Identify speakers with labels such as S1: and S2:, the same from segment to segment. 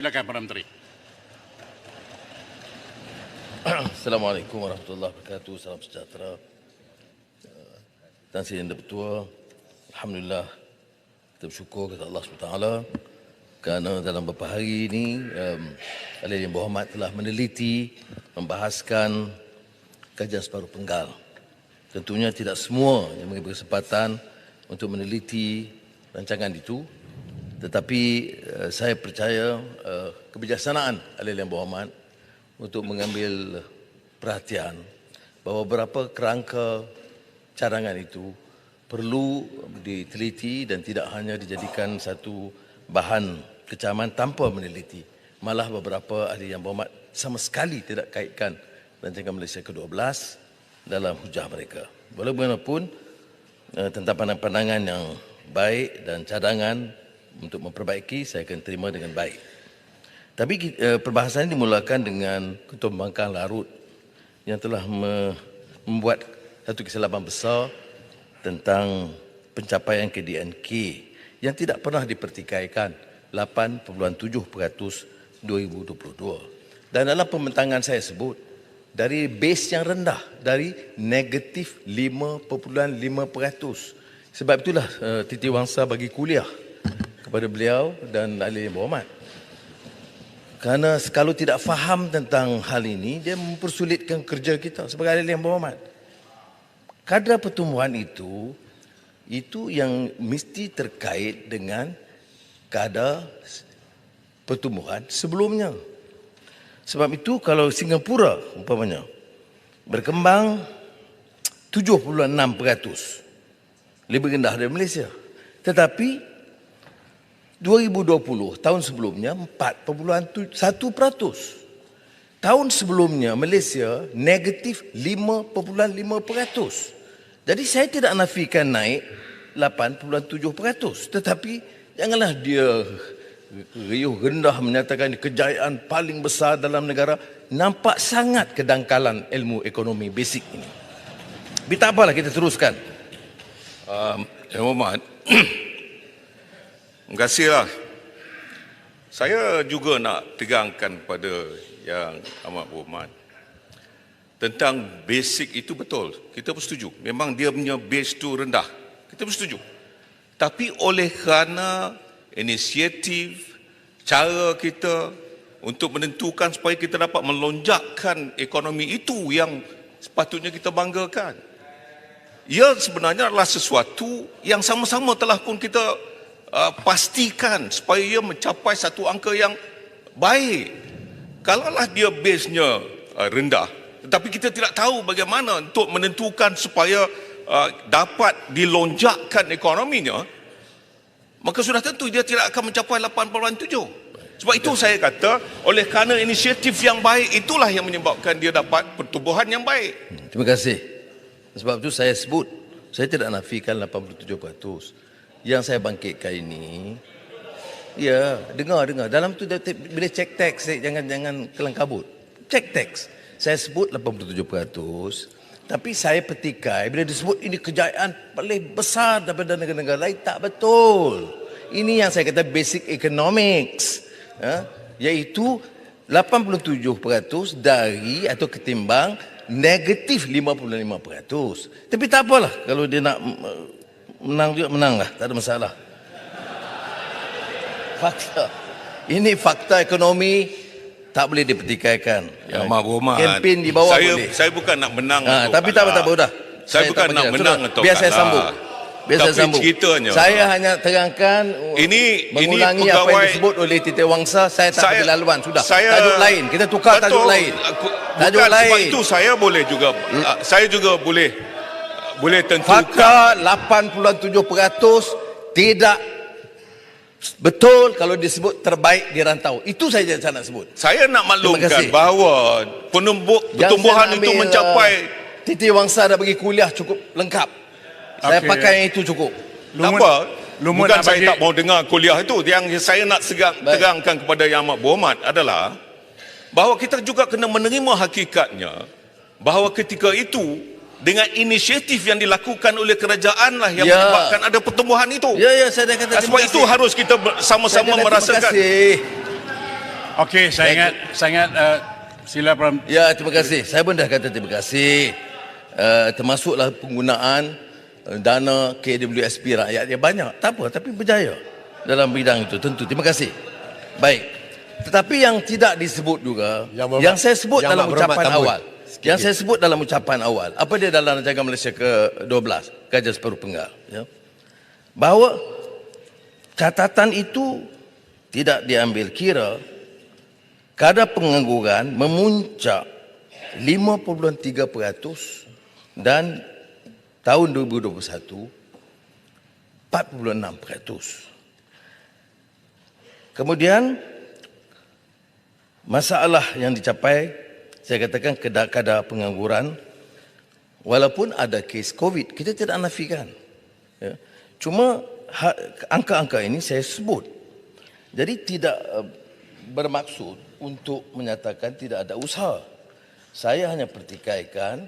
S1: Silakan Perdana Menteri.
S2: Assalamualaikum warahmatullahi wabarakatuh. Salam sejahtera. Tan Sri Yang Bertua, alhamdulillah kita bersyukur kepada Allah SWT kerana dalam beberapa hari ini Ahli Yang Berhormat telah meneliti, membahaskan kajian separuh penggal. Tentunya tidak semua yang memberi kesempatan untuk meneliti rancangan itu, tetapi saya percaya kebijaksanaan Ahli Yang Berhormat untuk mengambil perhatian bahawa beberapa kerangka cadangan itu perlu diteliti dan tidak hanya dijadikan satu bahan kecaman tanpa meneliti. Malah beberapa ahli yang berhormat sama sekali tidak kaitkan rancangan Malaysia ke-12 dalam hujah mereka. Walaupun tentang pandangan-pandangan yang baik dan cadangan untuk memperbaiki, saya akan terima dengan baik. Tapi perbahasan ini dimulakan dengan Ketua Pembangkang Larut yang telah membuat satu kesilapan besar tentang pencapaian KDNK yang tidak pernah dipertikaikan 8.7% 2022. Dan dalam pembentangan saya sebut dari base yang rendah, dari negatif 5.5%. Sebab itulah Titiwangsa bagi kuliah kepada beliau dan Ahli Yang Berhormat. Kerana kalau tidak faham tentang hal ini, dia mempersulitkan kerja kita sebagai Ahli Yang Berhormat. Kadar pertumbuhan itu yang mesti terkait dengan kadar pertumbuhan sebelumnya. Sebab itu kalau Singapura umpamanya berkembang 7.6%, lebih rendah dari Malaysia. Tetapi 2020, tahun sebelumnya 4.1%. Tahun sebelumnya Malaysia negatif 5.5%. Jadi saya tidak nafikan naik 8.7%. Tetapi janganlah dia riuh rendah menyatakan kejayaan paling besar dalam negara. Nampak sangat kedangkalan ilmu ekonomi basic ini. Tapi tak apalah, kita teruskan.
S3: Yang Berhormat, terima kasihlah. Saya juga nak tegangkan pada Yang Amat Berhormat tentang basic itu betul. Kita pun setuju. Memang dia punya base tu rendah. Kita pun setuju. Tapi oleh kerana inisiatif, cara kita untuk menentukan supaya kita dapat melonjakkan ekonomi itu yang sepatutnya kita banggakan. Ia sebenarnya adalah sesuatu yang sama-sama telah pun kita pastikan supaya ia mencapai satu angka yang baik. Kalaulah dia base-nya rendah, tetapi kita tidak tahu bagaimana untuk menentukan supaya dapat dilonjakkan ekonominya, maka sudah tentu dia tidak akan mencapai 8.7. Sebab itu saya kata, oleh kerana inisiatif yang baik itulah yang menyebabkan dia dapat pertumbuhan yang baik.
S2: Terima kasih. Sebab itu saya sebut, saya tidak nafikan 87%. Yang saya bangkitkan ini, ya, dengar. Dalam tu bila cek teks, jangan kelang kabut. Cek teks. Saya sebut 87%, tapi saya petikai bila disebut ini kejayaan paling besar daripada negara-negara lain, tak betul. Ini yang saya kata basic economics, iaitu 87% dari atau ketimbang negatif 55%. Tapi tak apalah, kalau dia nak menang juga menanglah, tak ada masalah. Fakta. Ini fakta ekonomi, tak boleh dipertikaikan.
S3: Yang Amat Berhormat,
S2: kempen di bawah boleh.
S3: Saya bukan nak menang atau
S2: tapi tak apa dah.
S3: Saya bukan nak menang atau
S2: biar saya sambung. Biar saya sambung.
S3: Ceritanya,
S2: saya hanya terangkan mengulangi
S3: ini
S2: apa yang disebut oleh Titiwangsa. Saya tak ambil laluan, sudah. Tajuk lain, kita tukar tajuk lain. Tajuk lain.
S3: Sebab itu saya boleh juga boleh tentukan.
S2: Fakta 87% tidak betul kalau disebut terbaik di rantau. Itu saja saya nak sebut.
S3: Saya nak maklumkan bahawa pertumbuhan itu mencapai.
S2: Titiwangsa dah bagi kuliah cukup lengkap. Saya pakai yang itu cukup.
S3: Tak apa. Bukan saya tak mau dengar kuliah itu. Yang saya nak tegangkan kepada Yang Amat Berhormat adalah bahawa kita juga kena menerima hakikatnya bahawa ketika itu dengan inisiatif yang dilakukan oleh kerajaan lah yang menyebabkan ada pertumbuhan itu.
S2: Ya, saya dah kata
S3: sebab itu harus kita sama-sama merasakan.
S1: Okey, saya ingat sila
S2: Ya, terima kasih. Saya pun dah kata terima kasih. Termasuklah penggunaan dana KWSP rakyat yang banyak. Tak apa, tapi berjaya dalam bidang itu. Tentu, terima kasih. Baik. Tetapi yang tidak disebut juga, yang saya sebut dalam ucapan awal. Yang saya sebut dalam ucapan awal. Apa dia dalam Rancangan Malaysia ke-12, Kajian Separuh Penggal. Ya. Bahawa catatan itu tidak diambil kira kadar pengangguran memuncak 5.3% dan tahun 2021 4.6%. Kemudian masalah yang dicapai, saya katakan kadar pengangguran, walaupun ada kes COVID, kita tidak nafikan. Ya. Cuma angka-angka ini saya sebut. Jadi tidak bermaksud untuk menyatakan tidak ada usaha. Saya hanya pertikaikan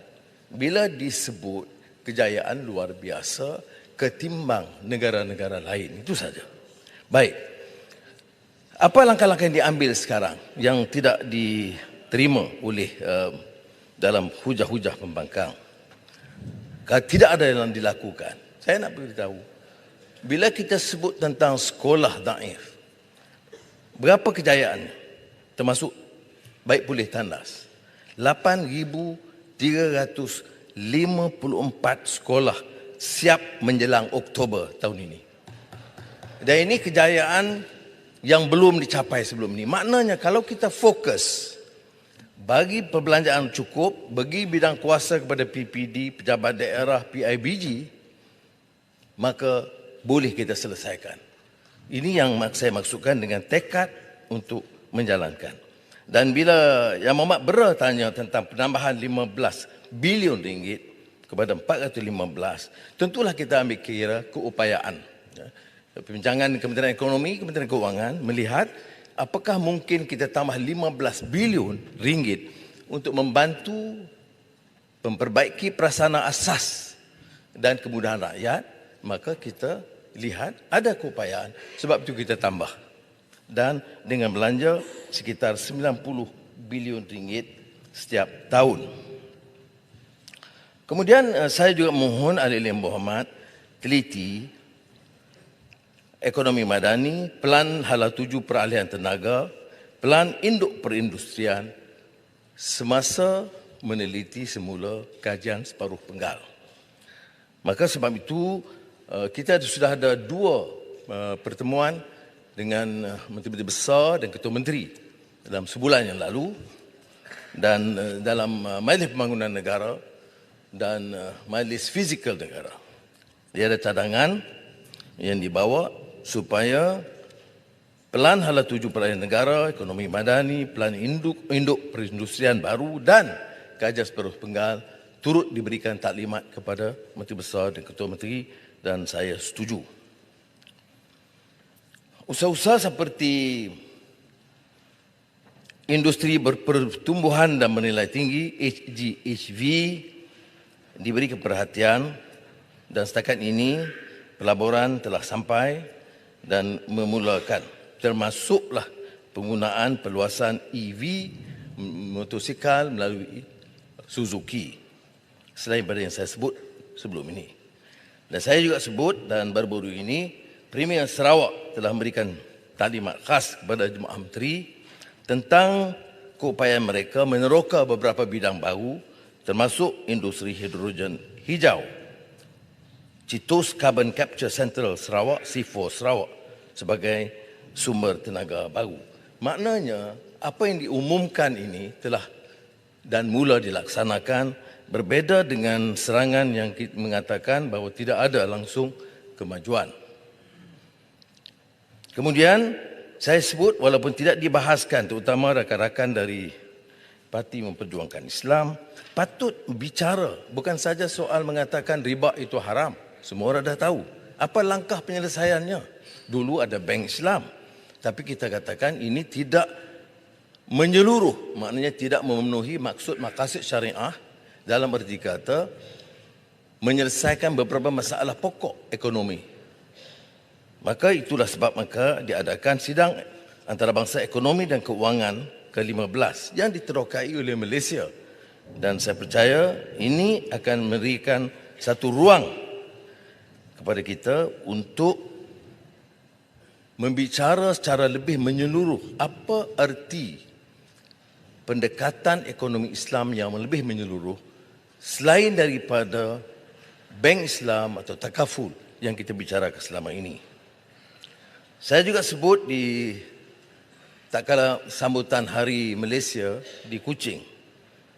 S2: bila disebut kejayaan luar biasa ketimbang negara-negara lain. Itu saja. Baik. Apa langkah-langkah yang diambil sekarang yang tidak diterima oleh dalam hujah-hujah pembangkang? Tidak ada yang dilakukan. Saya nak beritahu. Bila kita sebut tentang sekolah daif, berapa kejayaan? Termasuk baik pulih tandas. 8,354 sekolah siap menjelang Oktober tahun ini. Dan ini kejayaan yang belum dicapai sebelum ini. Maknanya kalau kita fokus bagi perbelanjaan cukup, bagi bidang kuasa kepada PPD, pejabat daerah, PIBG, maka boleh kita selesaikan. Ini yang saya maksudkan dengan tekad untuk menjalankan. Dan bila Yang Mohamad Bera tanya tentang penambahan 15 bilion ringgit kepada 415, tentulah kita ambil kira keupayaan. Perbincangan Kementerian Ekonomi, Kementerian Keuangan melihat apakah mungkin kita tambah 15 bilion ringgit untuk membantu memperbaiki prasarana asas dan kemudahan rakyat, maka kita lihat ada keupayaan. Sebab itu kita tambah. Dan dengan belanja sekitar 90 bilion ringgit setiap tahun. Kemudian saya juga mohon ahli-ahli Muhammad teliti ekonomi madani, pelan hala 7 peralihan tenaga, pelan induk perindustrian semasa meneliti semula kajian separuh penggal. Maka sebab itu kita sudah ada 2 pertemuan dengan menteri-menteri besar dan ketua menteri dalam sebulan yang lalu, dan dalam Majlis Pembangunan Negara dan Majlis Fizikal Negara. Dia ada cadangan yang dibawa supaya pelan hala 7 peralihan negara, ekonomi madani, pelan induk perindustrian baru dan kajian separuh penggal turut diberikan taklimat kepada Menteri Besar dan Ketua Menteri, dan saya setuju. Usaha-usaha seperti industri berpertumbuhan dan bernilai tinggi, HGHV, diberi perhatian, dan setakat ini pelaburan telah sampai dan memulakan, termasuklah penggunaan perluasan EV motosikal melalui Suzuki, selain pada yang saya sebut sebelum ini. Dan saya juga sebut, dan baru-baru ini Premier Sarawak telah memberikan taklimat khas kepada Jemaah Menteri tentang keupayaan mereka meneroka beberapa bidang baru, termasuk industri hidrogen hijau, Citus Carbon Capture Central Sarawak, C4 Sarawak, sebagai sumber tenaga baru. Maknanya apa yang diumumkan ini telah dan mula dilaksanakan, berbeza dengan serangan yang mengatakan bahawa tidak ada langsung kemajuan. Kemudian saya sebut, walaupun tidak dibahaskan, terutama rakan-rakan dari Parti Memperjuangkan Islam, patut bicara bukan saja soal mengatakan riba itu haram. Semua orang dah tahu. Apa langkah penyelesaiannya? Dulu ada Bank Islam. Tapi kita katakan ini tidak menyeluruh. Maknanya tidak memenuhi maksud maqasid syariah dalam erti kata menyelesaikan beberapa masalah pokok ekonomi. Maka itulah sebab maka diadakan sidang antarabangsa ekonomi dan keuangan ke-15 yang diterokai oleh Malaysia. Dan saya percaya ini akan memberikan satu ruang kepada kita untuk membicara secara lebih menyeluruh apa erti pendekatan ekonomi Islam yang lebih menyeluruh selain daripada Bank Islam atau takaful yang kita bicarakan selama ini. Saya juga sebut di tak kala sambutan Hari Malaysia di Kuching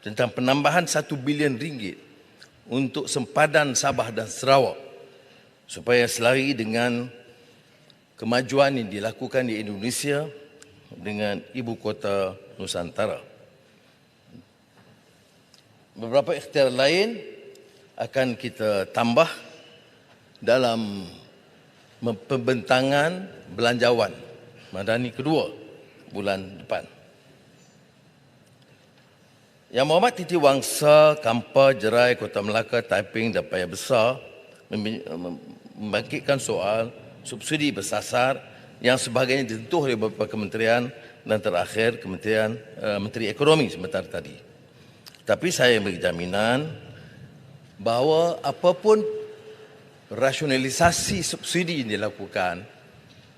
S2: tentang penambahan 1 bilion ringgit untuk sempadan Sabah dan Sarawak supaya selari dengan kemajuan yang dilakukan di Indonesia dengan ibu kota Nusantara. Beberapa ikhtiar lain akan kita tambah dalam pembentangan belanjawan Madani kedua bulan depan. Yang Mohd Titi Wangsa, Kampar, Jerai, Kota Melaka, Taiping dan Paya Besar membangkitkan soal subsidi bersasar yang sebagainya ditentu oleh beberapa kementerian dan terakhir Menteri Ekonomi sebentar tadi. Tapi saya beri jaminan bahawa apapun rasionalisasi subsidi yang dilakukan,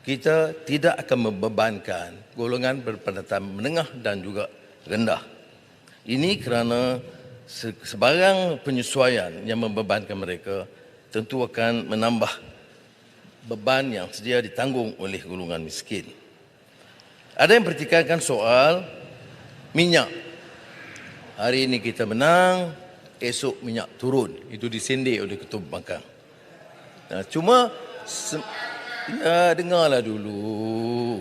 S2: kita tidak akan membebankan golongan berpendapatan menengah dan juga rendah. Ini kerana sebarang penyesuaian yang membebankan mereka tentu akan menambah beban yang sedia ditanggung oleh golongan miskin. Ada yang pertikaikan soal minyak. Hari ini kita menang, esok minyak turun. Itu disindir oleh Ketua Pembangkang. Nah, cuma dengarlah dulu.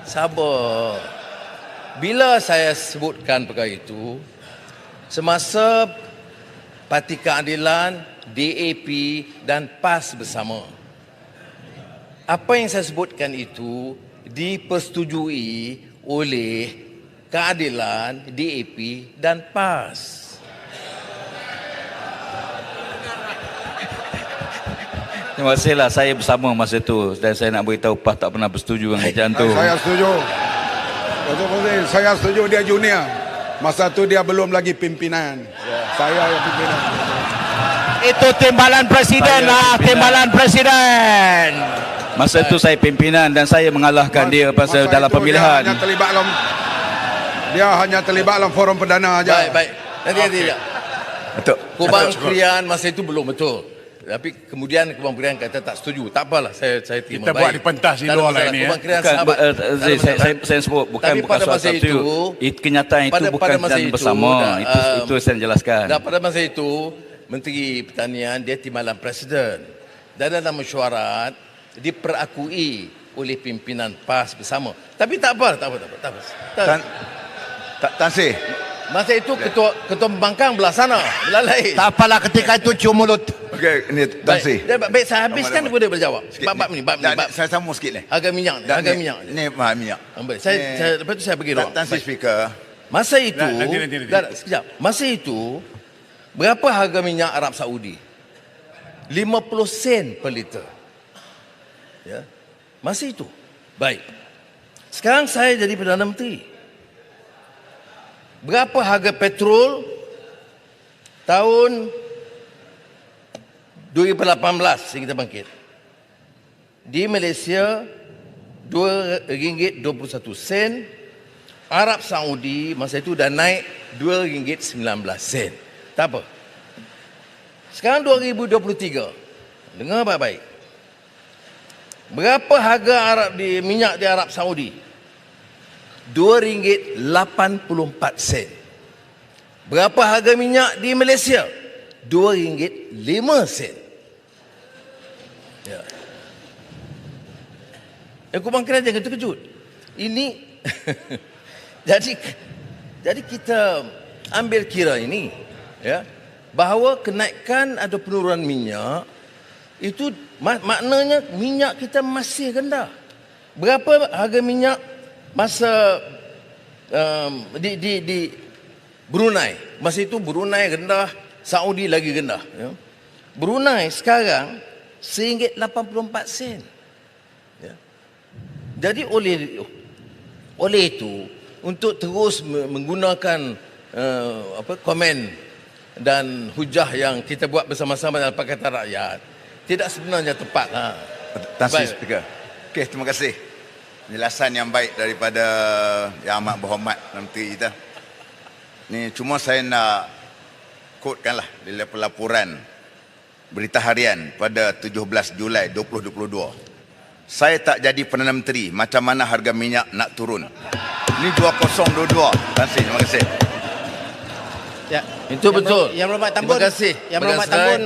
S2: Sabar. Bila saya sebutkan perkara itu, semasa Parti Keadilan, DAP dan PAS bersama, apa yang saya sebutkan itu dipersetujui oleh Keadilan, DAP dan PAS.
S4: Terima kasihlah, saya bersama masa itu dan saya nak beritahu PAS tak pernah bersetuju dengan kerajaan tu.
S5: Saya setuju. Betul betul. Saya setuju dia junior. Masa tu dia belum lagi pimpinan. Saya yang pimpinan.
S6: Itu timbalan presiden lah, timbalan presiden.
S4: Masa itu saya pimpinan dan saya mengalahkan dia pasal dalam pemilihan.
S5: Dia hanya terlibat dalam forum perdana aja.
S2: Baik. Nanti.
S4: Betul.
S2: Kubang Krian masa itu belum betul. Tapi kemudian Kubang Krian kata tak setuju. Tak apalah, saya terima
S1: Kita
S2: baik.
S1: buat di pentas di luar lah ini.
S2: Kubang Krian
S4: Bukan,
S2: sahabat.
S4: saya sebut bukan
S2: Tapi pada
S4: soal
S2: masa
S4: itu. Kenyataan itu
S2: pada
S4: bukan
S2: masa
S4: dan
S2: itu,
S4: bersama. Itu saya jelaskan.
S2: Dan pada masa itu, Menteri Pertanian dia timbalan presiden. Dan dalam mesyuarat diperakui oleh pimpinan PAS bersama. Tapi tak apa.
S7: Tan Sri,
S2: Masa itu ketua pembangkang belah sana, belah lain.
S6: Tak apalah ketika itu cium mulut.
S7: okey, ni Tan Sri.
S2: Baik, saya habiskan boleh berjawab.
S7: Sikit
S2: Bab ni.
S7: Saya sambung sikit ni.
S2: Harga minyak ni, harga minyak.
S7: Ni minyak.
S2: Baik, saya lepas tu saya bagi ruang.
S7: Tan Sri
S2: Baik.
S7: Speaker.
S2: Masa itu,
S1: Nanti.
S2: sekejap. Masa itu, berapa harga minyak Arab Saudi? 50 sen per liter. Ya. Masa itu. Baik. Sekarang saya jadi Perdana Menteri. Berapa harga petrol tahun 2018 yang kita bangkit? Di Malaysia RM2.21. Arab Saudi masa itu dah naik RM2.19. Tak apa. Sekarang 2023. Dengar baik-baik. Berapa harga minyak di Arab Saudi? RM2.84. Berapa harga minyak di Malaysia? RM2.05. Ya. Kubang Krian jangan terkejut. Ini jadi kita ambil kira ini, ya, bahawa kenaikan atau penurunan minyak itu maknanya minyak kita masih rendah. Berapa harga minyak masa di Brunei? Masa itu Brunei rendah, Saudi lagi rendah. Ya. Brunei sekarang RM1.84. Ya. Jadi oleh itu untuk terus menggunakan komen dan hujah yang kita buat bersama-sama dalam Pakatan Rakyat tidak sebenarnya tepat.
S7: Tan Sri
S2: Baik.
S7: Speaker. Okey, terima kasih. Penjelasan yang baik daripada Yang Amat Berhormat Menteri kita. Ni cuma saya nak quotekanlah dari pelaporan Berita Harian pada 17 Julai 2022. Saya tak jadi Perdana Menteri, macam mana harga minyak nak turun? Ini 2022. Tan Sri, terima kasih.
S8: Ya.
S2: Itu betul.
S8: Yang Berhormat Tambun.
S2: Terima kasih.
S8: Yang Berhormat Tambun.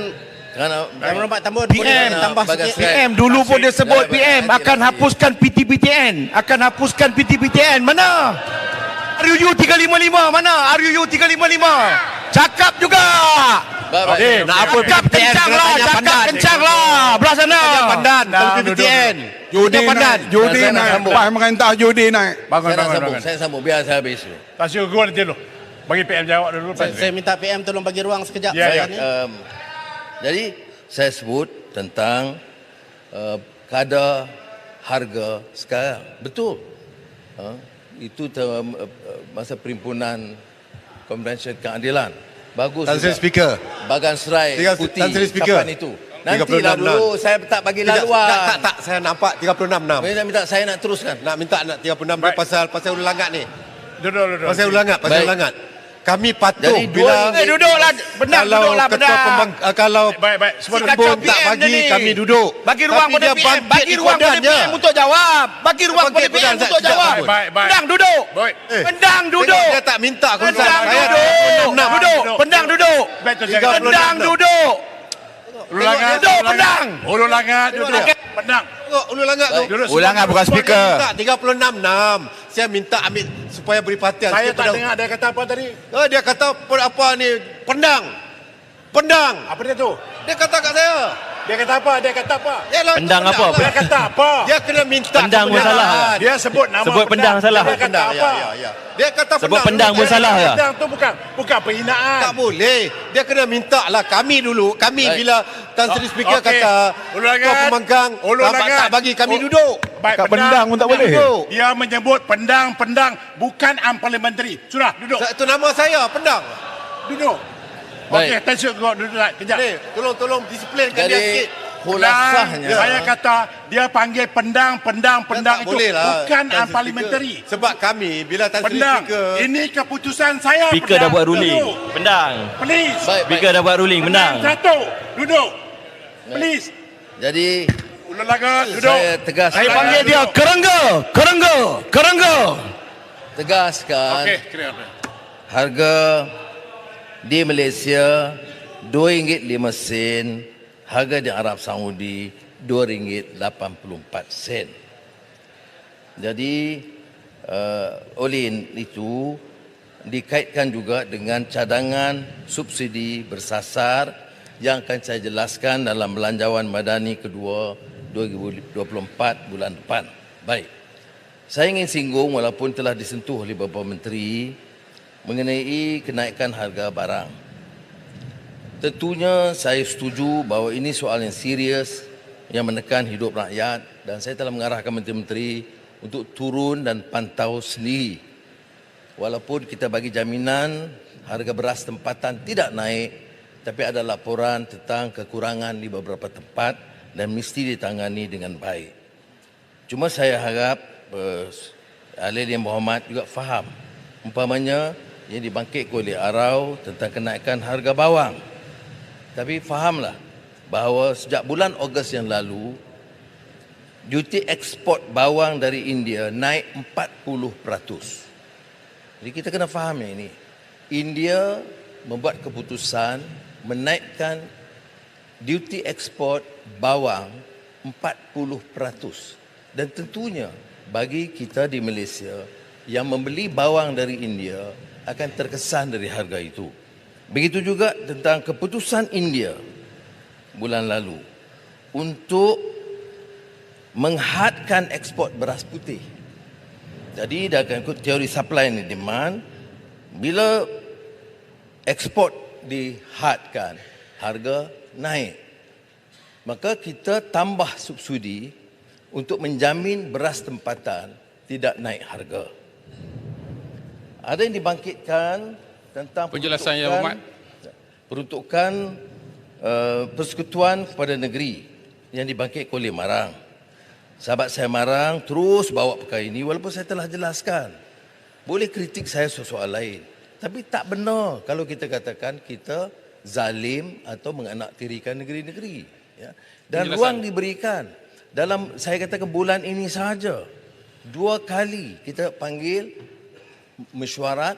S2: Yang
S8: Berhormat Tambun.
S6: PM
S8: tambah sikit.
S6: PM dulu pun dia sebut
S2: Baik,
S6: PM
S2: baik,
S6: akan
S2: baik.
S6: hapuskan PTPTN, akan hapuskan PTPTN. Mana? RUU 355 mana? RUU 355. Cakap juga.
S2: Baik.
S6: Nak apa cakap kencang lah, cakap kencang lah. Belah sana.
S8: Pandan. PTPTN.
S5: Judi naik, judi
S2: Saya nak
S5: naik.
S2: sambung.
S5: Pas merintah judi naik.
S1: Bangun,
S2: Saya nak
S1: bangun,
S2: sambung.
S1: bangun.
S2: Saya sambung. Biar saya habis.
S1: Tak syukur gua nanti dulu. Bagi PM jawab dulu.
S8: Saya minta PM tolong bagi ruang sekejap.
S1: Ya, ya.
S8: Saya ni.
S2: Jadi saya sebut tentang kadar harga sekarang. Betul. Itu masa perhimpunan Konvensyen Keadilan. Bagus
S9: Tan Sri
S2: juga.
S9: Speaker.
S2: Bagan serai putih
S9: Tan Sri Speaker.
S2: kapan itu. Nantilah
S9: 36
S2: dulu. Saya tak bagi laluan.
S9: Tak, saya nampak 36
S2: Minta saya nak teruskan.
S9: Nak minta 36
S1: Baik.
S9: pasal ulangat ni.
S1: Duduk.
S9: Pasal ulangat.
S2: Baik.
S9: Kami patuh
S2: Jadi
S9: bila
S6: Duduklah. Benar, duduklah, benar.
S9: kalau
S1: Baik. Semua
S6: Sikap
S9: pun
S6: PM
S9: tak bagi
S6: ni.
S9: kami duduk.
S6: Bagi ruang
S9: Tapi
S6: pada
S9: dia
S6: PM.
S9: bangkit
S6: Bagi
S9: di
S6: ruang pada
S9: kodannya.
S6: PM untuk jawab. Bagi ruang pada
S9: Bangkit
S6: PM
S9: kodan,
S6: untuk
S9: sekejap,
S6: jawab.
S1: Baik.
S6: Pendang duduk.
S1: Baik.
S6: Pendang duduk.
S9: Dia tak minta kerusakan.
S6: Pendang
S9: Saya
S6: duduk.
S9: 36.
S6: Duduk. Pendang duduk.
S1: Betul.
S6: Pendang duduk.
S1: Ulangan.
S6: Duduk, pendang.
S1: Ulangan. Duduk. Pendang.
S9: Tengok ulangat tu.
S2: Baik.
S1: Duduk.
S6: Ulangan bukan speaker.
S9: Tak 36. Saya minta ambil supaya beri perhatian.
S1: Saya
S9: sikit
S1: tak
S9: pada-
S1: dengar dia kata apa tadi.
S9: Dia kata apa ni? Pendang.
S1: Apa dia tu?
S9: Dia kata kat saya.
S1: Dia kata apa?
S9: Yalah,
S6: Pendang
S9: tu
S6: apa?
S9: lah.
S1: Dia kata apa?
S9: Dia kena minta
S6: Pendang pun
S9: kebenaran.
S6: salah.
S1: Dia sebut nama
S6: Sebut pendang salah.
S1: Dia kata
S9: Pendang,
S1: apa?
S9: ya. Dia kata
S6: Sebut pendang pun salah ya.
S1: Pendang tu bukan penghinaan.
S9: Tak boleh. Dia kena minta lah kami dulu. Kami
S2: Baik.
S9: bila Tan Sri Speaker
S1: Okey.
S9: kata
S1: Ulangan.
S9: Tuan Pemanggang
S1: Ulangan.
S9: tak bagi kami duduk.
S1: Baik,
S5: Kat pendang pun tak boleh.
S9: Duduk.
S1: Dia menyebut pendang bukan parliamentary. Sudah, duduk.
S9: Itu nama saya, Pendang.
S1: Duduk.
S2: Baik.
S1: Okey, tension kau duduk kejap.
S9: Ni, tolong disiplinkan dia
S2: Jadi
S9: sikit.
S2: khulasahnya.
S1: Saya kata dia panggil pendang
S9: Tak
S1: itu
S9: boleh lah,
S1: bukan
S9: Tan Sri
S1: parliamentary.
S9: Speaker. Sebab kami bila Tan Sri
S1: Pendang.
S9: Speaker
S1: Ini keputusan saya.
S6: Speaker dah
S1: pendang.
S6: buat ruling.
S1: Duduk.
S6: Pendang.
S1: Please.
S2: Baik.
S6: Speaker dah buat ruling. Menang.
S1: Satu. Duduk. Please.
S2: Jadi
S1: Ulang duduk.
S2: saya tegas.
S6: Saya panggil dia kerengga.
S2: Tegaskan
S1: Okey, kira.
S2: harga di Malaysia RM2.05, harga di Arab Saudi RM2.84. Jadi oleh itu dikaitkan juga dengan cadangan subsidi bersasar yang akan saya jelaskan dalam belanjawan madani kedua 2024 bulan depan. Baik. Saya ingin singgung walaupun telah disentuh oleh beberapa menteri mengenai kenaikan harga barang. Tentunya saya setuju bahawa ini soal yang serius yang menekan hidup rakyat dan saya telah mengarahkan menteri-menteri untuk turun dan pantau sendiri. Walaupun kita bagi jaminan harga beras tempatan tidak naik, tapi ada laporan tentang kekurangan di beberapa tempat dan mesti ditangani dengan baik. Cuma saya harap ahli yang berhormat juga faham. Umpamanya yang dibangkitkan oleh Arau tentang kenaikan harga bawang. Tapi fahamlah bahawa sejak bulan Ogos yang lalu, duty ekspor bawang dari India naik 40%. Jadi kita kena faham yang ini. India membuat keputusan menaikkan duty ekspor bawang 40%. Dan tentunya bagi kita di Malaysia yang membeli bawang dari India akan terkesan dari harga itu. Begitu juga tentang keputusan India bulan lalu untuk menghadkan ekspor beras putih. Jadi dia akan ikut teori supply and demand. Bila ekspor dihadkan, harga naik. Maka kita tambah subsidi untuk menjamin beras tempatan tidak naik harga. Ada yang dibangkitkan tentang
S10: Penjelasan Yang Berhormat.
S2: peruntukan persekutuan kepada negeri yang dibangkitkan oleh Marang. Sahabat saya Marang terus bawa perkara ini walaupun saya telah jelaskan. Boleh kritik saya soal lain. Tapi tak benar kalau kita katakan kita zalim atau menganaktirikan negeri-negeri. Ya. Dan ruang diberikan. Dalam saya katakan bulan ini sahaja 2 kali kita panggil mesyuarat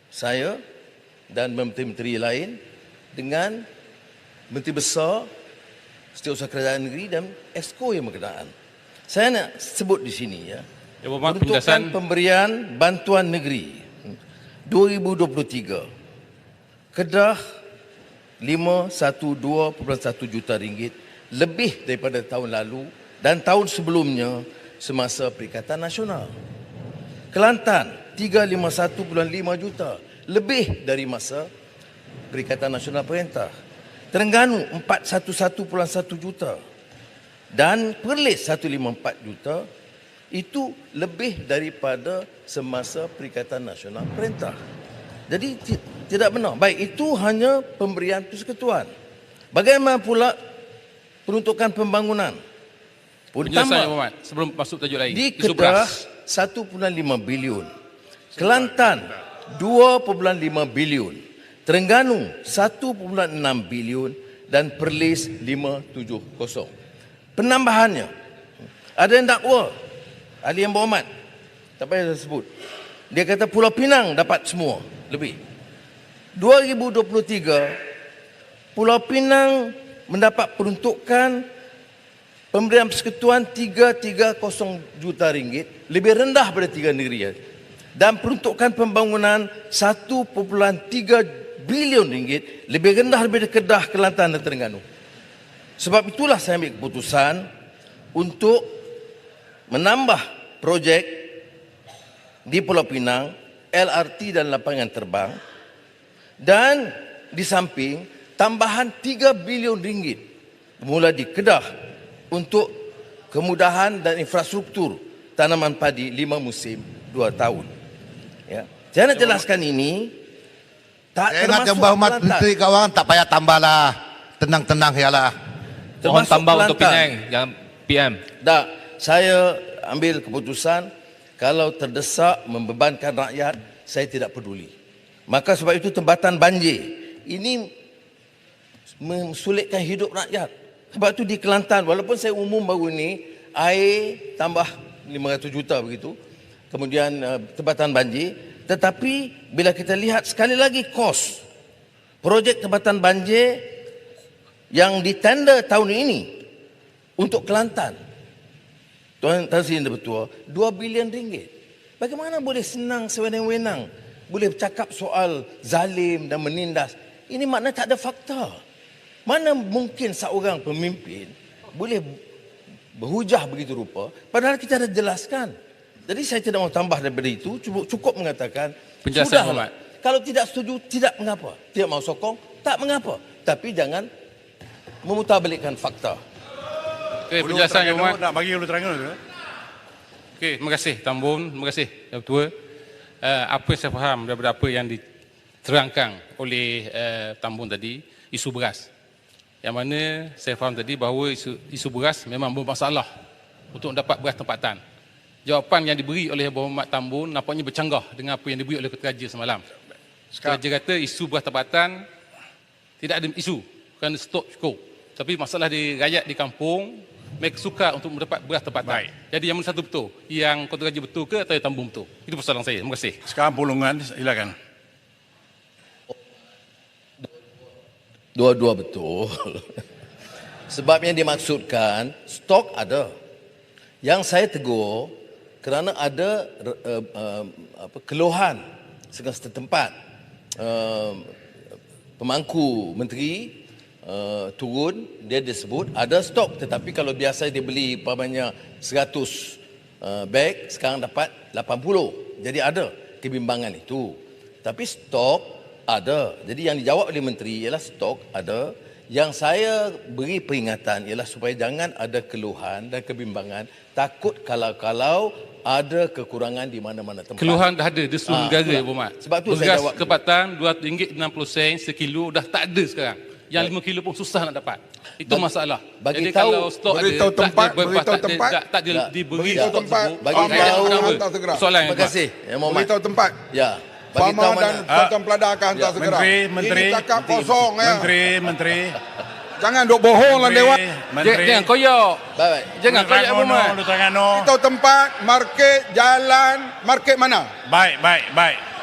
S2: saya dan menteri-menteri lain dengan Menteri Besar Setiausaha Kerajaan Negeri dan Exco yang berkenaan. Saya nak sebut di sini ya.
S10: Yang Berhormat,
S2: Peruntukan
S10: penjelasan.
S2: pemberian bantuan negeri 2023 Kedah 512.1 juta ringgit lebih daripada tahun lalu dan tahun sebelumnya semasa Perikatan Nasional. Kelantan 351.5 juta lebih dari masa Perikatan Nasional Perintah. Terengganu 411.1 juta dan Perlis 154 juta itu lebih daripada semasa Perikatan Nasional Perintah. Jadi tidak benar. Baik, itu hanya pemberian persekutuan. Bagaimana pula peruntukan pembangunan?
S10: Penjelasan Yang Berhormat. Sebelum masuk tajuk lain.
S2: Di
S10: Isu
S2: Kedah
S10: beras.
S2: 1.5 bilion. Kelantan 2.5 bilion. Terengganu 1.6 bilion dan Perlis 570. Penambahannya ada yang dakwa ahli Yang Berhormat tak payah saya sebut. Dia kata Pulau Pinang dapat semua lebih. 2023 Pulau Pinang mendapat peruntukan pemberian persekutuan 330 juta ringgit, lebih rendah pada 3 negeri. Dan peruntukan pembangunan 1.3 bilion ringgit, lebih rendah daripada Kedah, Kelantan dan Terengganu. Sebab itulah saya ambil keputusan untuk menambah projek di Pulau Pinang, LRT dan lapangan terbang, dan di samping tambahan 3 bilion ringgit mula di Kedah untuk kemudahan dan infrastruktur tanaman padi 5 musim 2 tahun. Ya. Saya nak jelaskan ini tak
S11: Saya ingat
S2: termasuk
S11: Yang Berhormat
S2: Kelantan.
S11: Menteri Keuangan tak payah tambahlah. Tenang-tenang yalah.
S10: Mohon
S2: Termasuk
S10: tambah untuk
S2: Kelantan.
S10: Penang yang PM.
S2: Tak, saya ambil keputusan kalau terdesak membebankan rakyat, saya tidak peduli. Maka sebab itu tempatan banjir ini mensulitkan hidup rakyat. Sebab itu di Kelantan, walaupun saya umum baru ini, air tambah 500 juta begitu, kemudian tempatan banjir, tetapi bila kita lihat sekali lagi kos projek tempatan banjir yang ditender tahun ini untuk Kelantan, Tuan Tan Sri Yang Bertuah, 2 bilion ringgit. Bagaimana boleh senang sewenang-wenang boleh bercakap soal zalim dan menindas? Ini makna tak ada fakta. Mana mungkin seorang pemimpin boleh berhujah begitu rupa padahal kita dah jelaskan. Jadi saya tidak mau tambah daripada itu, cukup mengatakan
S10: Penjelasan
S2: sudahlah.
S10: Hormat.
S2: Kalau tidak setuju, tidak mengapa. Tidak mau sokong, tak mengapa. Tapi jangan memutarbalikkan fakta.
S10: Okey, penjelasan Yang Berhormat.
S1: Nak bagi dulu terangan dulu.
S10: Okey, terima kasih Tambun, terima kasih Yang Ketua. Apa saya faham daripada apa yang diterangkan oleh Tambun tadi, isu beras. Yang mana saya faham tadi bahawa isu beras memang bermasalah untuk dapat beras tempatan. Jawapan yang diberi oleh Yang Berhormat Tambun nampaknya bercanggah dengan apa yang diberi oleh Ketua Raja semalam. Ketua Raja kata isu beras tempatan tidak ada isu kerana stok cukup. Tapi masalah di rakyat di kampung, mereka suka untuk mendapat beras tempatan. Jadi yang mana satu betul? Yang Ketua Raja betul ke atau yang Tambun betul? Itu persoalan saya. Terima kasih.
S1: Sekarang pulungan, silakan.
S2: Dua-dua betul. Sebab yang dimaksudkan stok ada. Yang saya tegur kerana ada keluhan setempat. Pemangku menteri turun, dia disebut ada stok, tetapi kalau biasa dia beli umpamanya 100 beg, sekarang dapat 80. Jadi ada kebimbangan itu. Tapi stok ada. Jadi yang dijawab oleh menteri ialah stok ada. Yang saya beri peringatan ialah supaya jangan ada keluhan dan kebimbangan. Takut kalau ada kekurangan di mana-mana tempat.
S10: Keluhan dah ada di seluruh negara,
S2: itulah.
S10: Berhormat.
S2: Sebab tu saya
S10: beras
S2: jawab.
S10: kepatan RM2.60 sekilo dah tak ada sekarang. Yang 5 kilo pun susah nak dapat. Itu masalah.
S2: bagi
S10: Jadi
S2: tahu-
S10: kalau stok ada,
S5: beritahu tempat,
S10: tak dia
S5: beritahu tempat.
S10: tak dia
S2: Tak.
S10: diberi
S5: Beritahu
S10: stok
S5: tempat.
S10: tersebut.
S2: Bagi
S10: Rakyat
S2: tahu-
S10: nak apa?
S5: hantar segera.
S10: Soalan yang
S2: Terima kasih. Ya, Muhammad.
S5: Beritahu tempat.
S2: Ya. Bagi
S5: Farma
S2: tahu
S5: dan
S2: mana.
S5: Tuan Peladar akan hantar segera.
S1: Menteri.
S5: Ini cakap kosong ya.
S1: Menteri.
S5: Jangan duk bohong lah Dewan.
S10: Jangan koyak.
S2: Baik.
S10: Jangan koyak, Muhammad.
S1: Lu Terengganu.
S5: Beritahu tempat, market, jalan, market mana?
S1: Baik.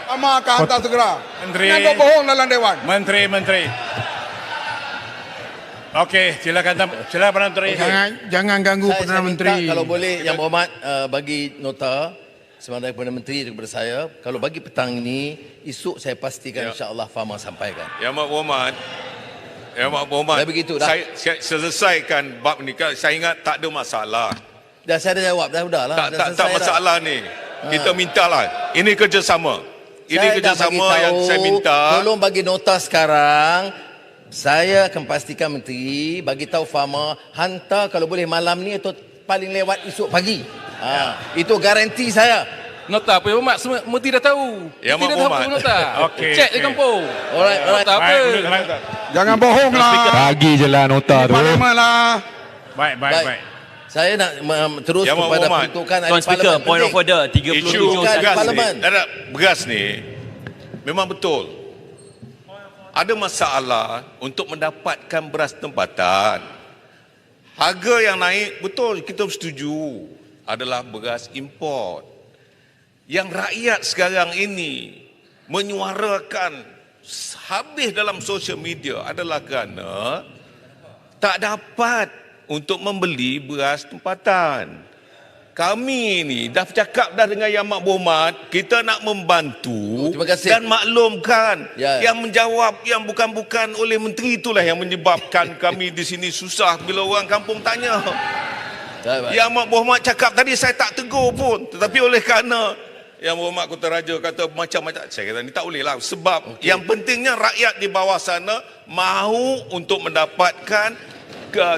S5: Farma akan hantar segera.
S1: Menteri.
S5: Jangan duk bohong dalam Dewan.
S1: Menteri. Okey, silakan Menteri.
S6: Jangan ganggu
S2: Saya
S6: Perdana
S2: minta
S6: Menteri.
S2: kalau boleh Yang Berhormat bagi nota sama ada Perdana Menteri daripada saya. Kalau bagi petang ini, esok saya pastikan insya-Allah Farma sampaikan.
S3: Yang Amat Berhormat. Yang Amat Berhormat.
S2: Dah begitu dah.
S3: Saya selesaikan bab ni. Saya ingat tak ada masalah.
S2: Dah saya dah jawab dah udahlah. Dah
S3: Tak
S2: selesai dah.
S3: masalah ni. Kita mintalah. Ini kerjasama. Ini
S2: Saya dah
S3: kerjasama
S2: bagi
S3: yang
S2: tahu,
S3: saya minta.
S2: Tolong bagi nota sekarang. Saya akan pastikan Menteri bagi tahu Farma hantar kalau boleh malam ni atau paling lewat esok pagi. Itu garanti saya.
S10: Nota apa, Berhormat? Semua Menteri dah tahu.
S3: Ya,
S10: Menteri dah
S3: Mak
S10: tahu
S3: Berhormat.
S10: nota.
S1: Okey,
S10: Cek di
S1: okey.
S10: kampung.
S2: Alright.
S10: Nota apa?
S5: Jangan bohong lah.
S6: Bagi je lah nota tu.
S5: Parlimen lah.
S1: Baik.
S2: Saya nak terus
S3: Ya, Mak
S2: kepada
S3: Berhormat.
S2: peruntukan ahli
S12: Tuan Speaker,
S2: parlimen.
S12: point of
S2: Penting.
S12: order
S3: Isu
S12: 37
S2: Bukan
S3: beras
S2: parlimen.
S3: ni, beras ni memang betul. Ada masalah untuk mendapatkan beras tempatan. Harga yang naik betul kita setuju adalah beras import. Yang rakyat sekarang ini menyuarakan habis dalam sosial media adalah kerana tak dapat untuk membeli beras tempatan. Kami ni dah bercakap dah dengan Yang Amat Berhormat, kita nak membantu
S2: Terima kasih.
S3: dan maklumkan.
S2: Ya.
S3: Yang menjawab yang bukan-bukan oleh menteri itulah yang menyebabkan kami di sini susah bila orang kampung tanya.
S2: Baik.
S3: Yang Amat Berhormat cakap tadi saya tak tegur pun, tetapi oleh kerana Yang Berhormat Kota Raja kata macam-macam, saya kata ni tak boleh lah, sebab yang pentingnya rakyat di bawah sana mahu untuk mendapatkan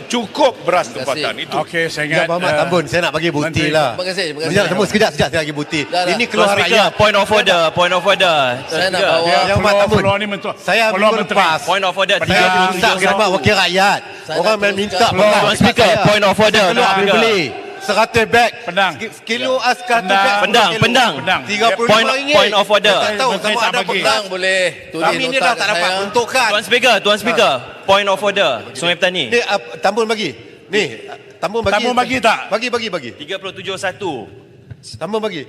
S3: cukup beras
S2: Terima kasih.
S3: tempatan itu.
S1: Okey, saya
S9: Ya,
S1: ingat.
S9: Berhormat Tambun, saya nak bagi bukti
S1: Menteri.
S9: lah.
S2: Terima kasih.
S9: Sekejap, saya lagi bukti.
S2: Dah.
S9: Ini
S12: Tuan
S9: keluar
S12: Speaker,
S9: rakyat.
S12: point of order.
S2: Saya nak bawa
S9: Yang Amat Tambun. Saya minggu lepas.
S12: Point of order
S9: Saya minta
S12: 37.
S9: khidmat wakil rakyat.
S2: Saya
S9: Orang
S2: nak
S9: main minta
S2: teruskan.
S9: pernah
S12: Tuan Speaker, point of order.
S9: Keluar
S12: Tuan Speaker.
S9: beli 100 beg.
S1: Pendang.
S9: Kilo as 100 beg.
S12: Pendang.
S9: RM35.
S12: Point of order.
S9: Tak tahu
S1: Menteri
S9: sama
S1: tak
S9: ada
S1: bagi.
S2: Petang boleh tulis
S9: Kami ni
S2: nota
S9: dah
S2: kat
S9: tak dapat
S2: saya.
S9: peruntukan.
S12: Tuan Speaker, point of order. Sungai Petani.
S9: Ni Tambun bagi. Ni Tambun bagi.
S1: Tambun bagi tak?
S9: Bagi.
S12: 37.1.
S9: Tambun bagi.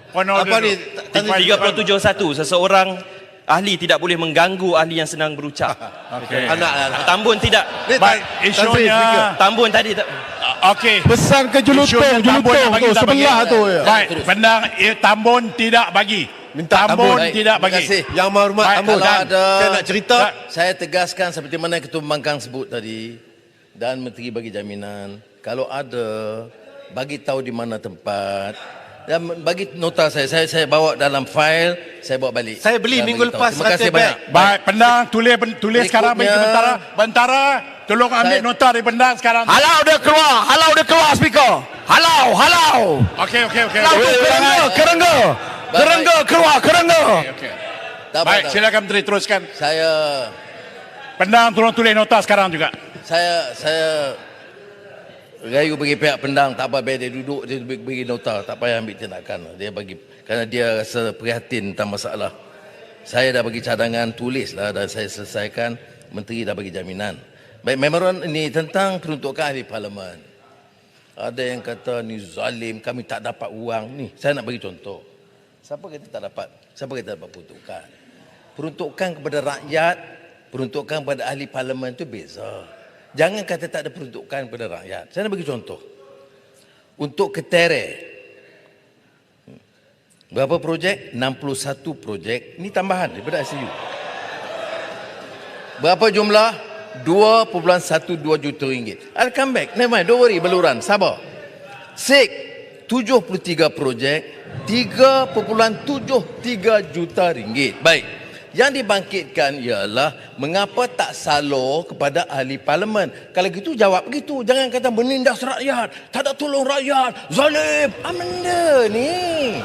S1: Point of
S9: Apa
S1: order
S9: ni?
S1: tu.
S12: 37.1. Seseorang ahli tidak boleh mengganggu ahli yang sedang berucap.
S1: Okey.
S9: Anak lah.
S12: Tambun tidak.
S1: Baik, isunya.
S12: Tambun tadi tak.
S1: Okey.
S6: Pesan ke
S1: Isunya Tambun yang bagi
S6: tu
S1: tak bagi.
S6: sebelah tu ya.
S1: Baik, Pendang Tambun tidak bagi.
S9: Minta
S1: Tambun
S2: Baik,
S1: tidak
S2: terima
S1: bagi.
S2: kasih.
S9: Yang Mahormat
S1: Baik,
S9: Tambun.
S2: kalau ada-
S9: Saya nak cerita.
S2: Saya tegaskan seperti mana Ketua Pembangkang sebut tadi dan Menteri bagi jaminan kalau ada bagi tahu di mana tempat dan bagi nota saya bawa dalam fail, saya bawa balik.
S9: Saya beli
S2: Dan
S9: minggu
S2: bagi tahu.
S9: lepas
S2: Terima kasih
S9: 100 beg.
S2: banyak.
S1: Baik, Pendang tulis sekarang bagi
S2: Berikutnya-
S1: Bentara. Tolong ambil
S2: Saya-
S1: nota dari Pendang sekarang.
S6: Halau dia keluar speaker. Halau.
S1: Okey.
S6: Halau tu kerengga keluar.
S1: Okey.
S2: Tak apa,
S1: Baik,
S2: tak apa.
S1: silakan Menteri teruskan.
S2: Saya
S1: Pendang tolong tulis nota sekarang juga.
S2: saya rayu bagi pihak Pendang tak apa, biar dia duduk dia bagi nota, tak payah ambil tindakan dia bagi kerana dia rasa prihatin tentang masalah. Saya dah bagi cadangan tulis lah dan saya selesaikan, menteri dah bagi jaminan. Baik, memorandum ini tentang peruntukan ahli parlimen. Ada yang kata ni zalim, kami tak dapat wang. Ni saya nak bagi contoh. Siapa kata tak dapat? Siapa kata dapat peruntukan? Peruntukan kepada rakyat, peruntukan kepada ahli parlimen itu beza. Jangan kata tak ada peruntukan kepada rakyat. Saya nak bagi contoh. Untuk Ketere, berapa projek? 61 projek. Ini tambahan daripada ICU. Berapa jumlah? 2.12 juta ringgit. I'll come back. Never mind, don't worry, beluran. Sabar. SIK, 73 projek, 3.73 juta ringgit. Baik. Yang dibangkitkan ialah mengapa tak salur kepada ahli parlimen. Kalau gitu jawab begitu. Jangan kata menindas rakyat, tak ada tolong rakyat, zalim. Benda ni.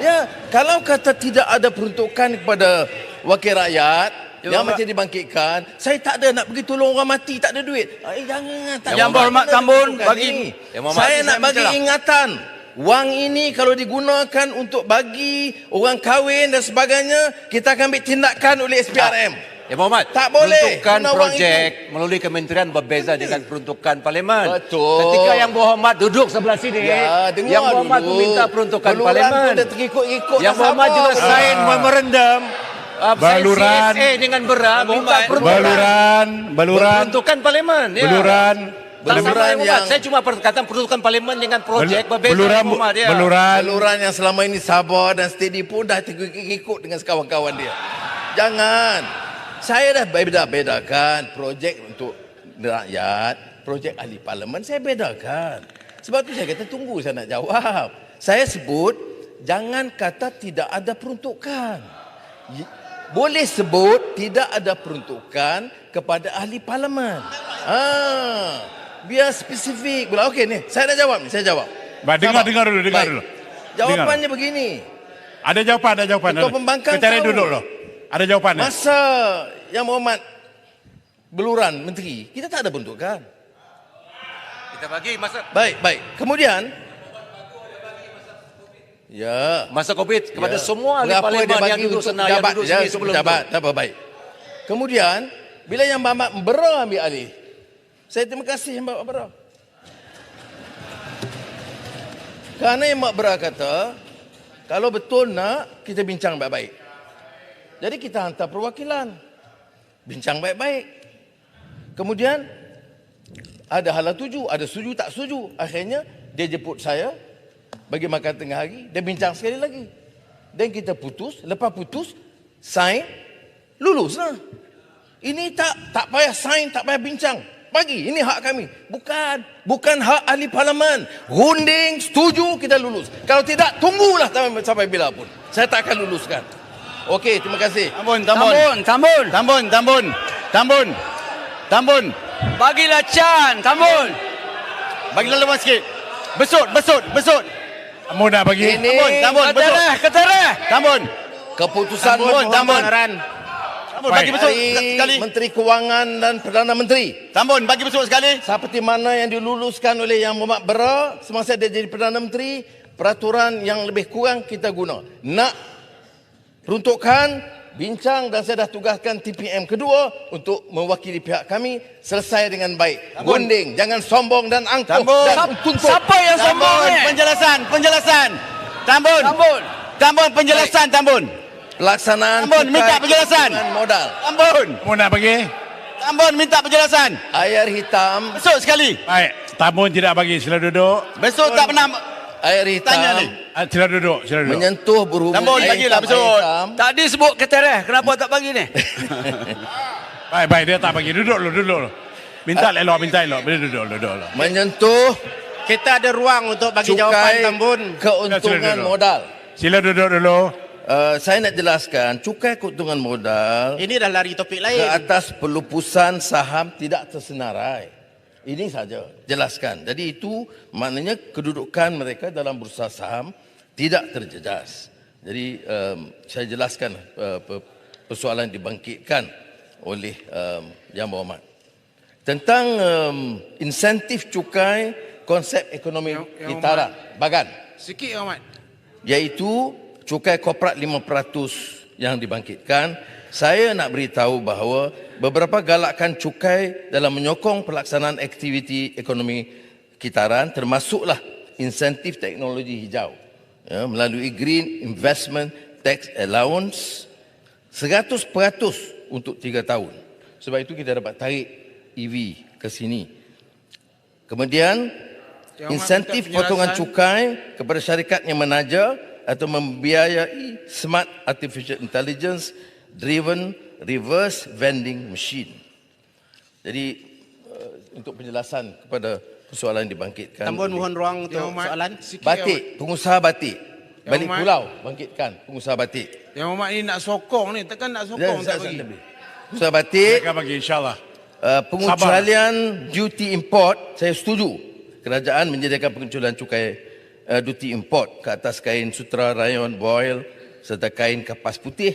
S2: Ya, kalau kata tidak ada peruntukan kepada wakil rakyat yang macam dibangkitkan, saya tak ada nak pergi tolong orang mati, tak ada duit. Jangan. Tak
S4: Yang Berhormat Tambun
S2: bagi. Saya nak bagi ingatan. Wang ini kalau digunakan untuk bagi orang kahwin dan sebagainya, kita akan ambil tindakan oleh SPRM.
S9: Ya Muhammad,
S2: Tak boleh
S9: peruntukan
S2: guna wang
S9: projek melalui kementerian berbeza dengan peruntukan parlimen.
S2: Betul.
S9: Ketika Yang Berhormat duduk sebelah sini,
S2: Ya, dengar
S9: Yang Berhormat
S2: dulu.
S9: meminta peruntukan
S2: Beluran
S9: parlimen.
S2: pun dia terikut-ikut.
S9: Yang Berhormat juga sign memorandum
S5: Baluran.
S9: CSA dengan berat minta
S5: Baluran.
S9: peruntukan parlimen. Ya.
S5: Beluran.
S2: Beluran yang
S9: Saya cuma perkataan peruntukan parlimen dengan projek berbeza. Muhammad, ya.
S2: Beluran yang selama ini sabar dan steady pun dah terikut dengan kawan-kawan dia. Jangan. Saya dah bedakan projek untuk rakyat, projek ahli parlimen saya bedakan. Sebab tu saya kata tunggu saya nak jawab. Saya sebut jangan kata tidak ada peruntukan. Boleh sebut tidak ada peruntukan kepada ahli parlimen. Biar spesifik pula. Okey ni, saya nak jawab ni, saya jawab.
S5: Dengar dulu.
S2: Jawapannya begini.
S5: Ada jawapan.
S2: Ketua Pembangkang
S5: Kita
S2: tahu.
S5: duduk loh. Ada jawapannya.
S2: Masa Yang Berhormat beluran menteri, kita tak ada peruntukan.
S9: Kita bagi masa
S2: Baik. Kemudian ya,
S9: masa Covid kepada semua ahli
S2: berapa
S9: parlimen
S2: dia bagi
S9: yang duduk
S2: untuk
S9: sana, yang duduk sini sebelum
S2: pejabat, tak apa, baik. Kemudian bila Yang Berhormat Bera ambil alih, saya terima kasih Yang Berhormat Bera. Kerana Yang Berhormat Bera kata, kalau betul nak, kita bincang baik-baik. Jadi kita hantar perwakilan, bincang baik-baik. Kemudian ada hala tuju, ada setuju tak setuju. Akhirnya dia jemput saya, bagi makan tengah hari, dia bincang sekali lagi. Dan kita putus, lepas putus, sign, lulus lah. Ini tak payah sign, tak payah bincang. Bagi, ini hak kami. Bukan hak ahli parlimen. Runding, setuju, kita lulus. Kalau tidak, tunggulah sampai bila pun. Saya tak akan luluskan. Okey, terima kasih.
S6: Tambun.
S4: Bagilah Chan, Tambun.
S6: Bagilah lemas sikit. Besut.
S5: Kamu nak bagi?
S2: Ini
S4: Keterah.
S6: Tambun.
S2: keputusan
S6: Tambun. Bagi besut sekali.
S2: Menteri Kewangan dan Perdana Menteri.
S6: Tambun, bagi besut sekali.
S2: Seperti mana yang diluluskan oleh Yang Berhormat Bera semasa dia jadi Perdana Menteri, peraturan yang lebih kurang kita guna. Nak peruntukan, bincang dan saya dah tugaskan TPM kedua untuk mewakili pihak kami selesai dengan baik. Gunting, jangan sombong dan angkuh dan tuntut.
S4: Siapa yang sombong ni?
S6: Penjelasan. Tambun, penjelasan.
S2: Pelaksanaan
S6: Tambun, minta penjelasan.
S2: dengan modal.
S5: Kamu nak bagi?
S6: Tambun, minta penjelasan.
S2: Air hitam,
S6: Besut sekali.
S5: Baik. Tambun tidak bagi. Sila duduk.
S6: Besut tak pernah
S2: air hitam
S6: tanya ni.
S5: Sila duduk.
S2: menyentuh berhubung.
S6: Tambun,
S2: air
S6: bagilah
S2: hitam,
S6: besut.
S2: air hitam.
S4: Tadi sebut keterah, kenapa tak bagi ni?
S5: Baik. Dia tak bagi. Duduk dulu. Minta elok. Boleh duduk.
S2: Menyentuh
S8: Kita ada ruang untuk bagi jawapan
S2: cukai
S8: Tambun.
S2: keuntungan
S5: Sila duduk.
S2: modal.
S5: Sila duduk dulu.
S2: Saya nak jelaskan, cukai keuntungan modal
S8: Ini dah lari topik
S2: ke
S8: lain.
S2: atas pelupusan saham tidak tersenarai. Ini saja, jelaskan. Jadi itu maknanya kedudukan mereka dalam bursa saham tidak terjejas. Jadi saya jelaskan persoalan dibangkitkan oleh Yang Berhormat. Tentang insentif cukai konsep ekonomi kitara, bagan.
S1: Sikit Yang Berhormat.
S2: Iaitu cukai korporat 5% yang dibangkitkan. Saya nak beritahu bahawa beberapa galakan cukai dalam menyokong pelaksanaan aktiviti ekonomi kitaran termasuklah insentif teknologi hijau ya, melalui Green Investment Tax Allowance 100% untuk 3 tahun. Sebab itu kita dapat tarik EV ke sini. Kemudian insentif potongan cukai kepada syarikat yang menaja atau membiayai Smart Artificial Intelligence Driven Reverse Vending Machine. Jadi untuk penjelasan kepada persoalan dibangkitkan.
S8: Tambun mohon ruang untuk soalan.
S2: Batik, pengusaha batik. Balik pulau bangkitkan pengusaha batik.
S5: Yang Muhammad ni nak sokong ni, tekan nak sokong tak bagi.
S2: Saya batik.
S1: Mereka bagi insyaAllah.
S2: Pengecualian duty import, saya setuju. Kerajaan menyediakan pengecualian cukai duty import ke atas kain sutra, rayon, voile serta kain kapas putih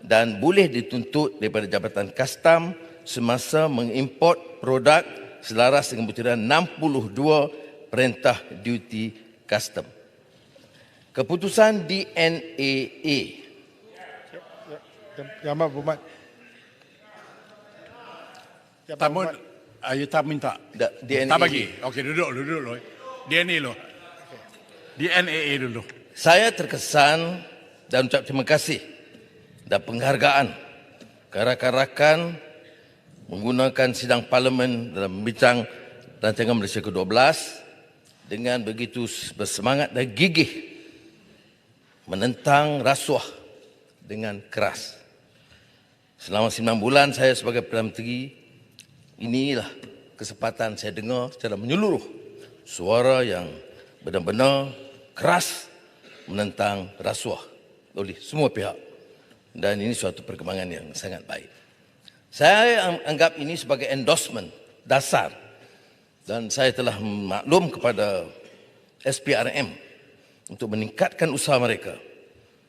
S2: dan boleh dituntut daripada Jabatan Kastam semasa mengimport produk selaras dengan butiran 62 Perintah Duty Custom. Keputusan DNAA.
S5: Yang Amat Berhormat.
S1: Tamun, you tak minta.
S2: DNAA.
S1: Tak bagi. Okey, duduk dulu. DNA dulu. DNAA dulu.
S2: Saya terkesan dan ucap terima kasih dan penghargaan ke rakan-rakan menggunakan sidang parlimen dalam membincang rancangan Malaysia ke-12 dengan begitu bersemangat dan gigih menentang rasuah dengan keras. Selama 9 bulan saya sebagai Perdana Menteri, inilah kesempatan saya dengar secara menyeluruh suara yang benar-benar keras menentang rasuah oleh semua pihak. Dan ini suatu perkembangan yang sangat baik. Saya anggap ini sebagai endorsement dasar dan saya telah maklum kepada SPRM untuk meningkatkan usaha mereka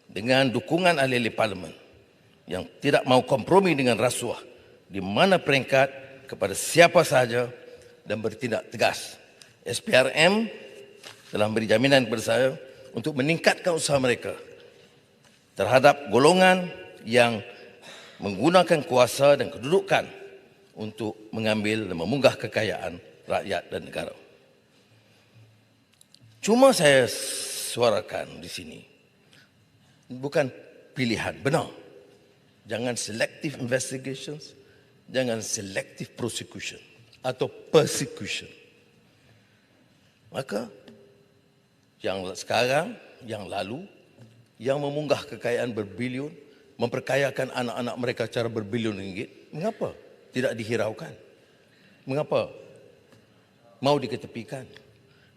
S2: dengan dukungan ahli-ahli parlimen yang tidak mahu kompromi dengan rasuah di mana peringkat kepada siapa sahaja dan bertindak tegas. SPRM telah memberi jaminan kepada saya untuk meningkatkan usaha mereka terhadap golongan yang menggunakan kuasa dan kedudukan untuk mengambil dan memunggah kekayaan rakyat dan negara. Cuma saya suarakan di sini, bukan pilihan, benar. Jangan selective investigations, jangan selective prosecution atau persecution. Maka yang sekarang, yang lalu, yang memunggah kekayaan berbilion, memperkayakan anak-anak mereka secara berbilion ringgit, mengapa tidak dihiraukan? Mengapa mau diketepikan?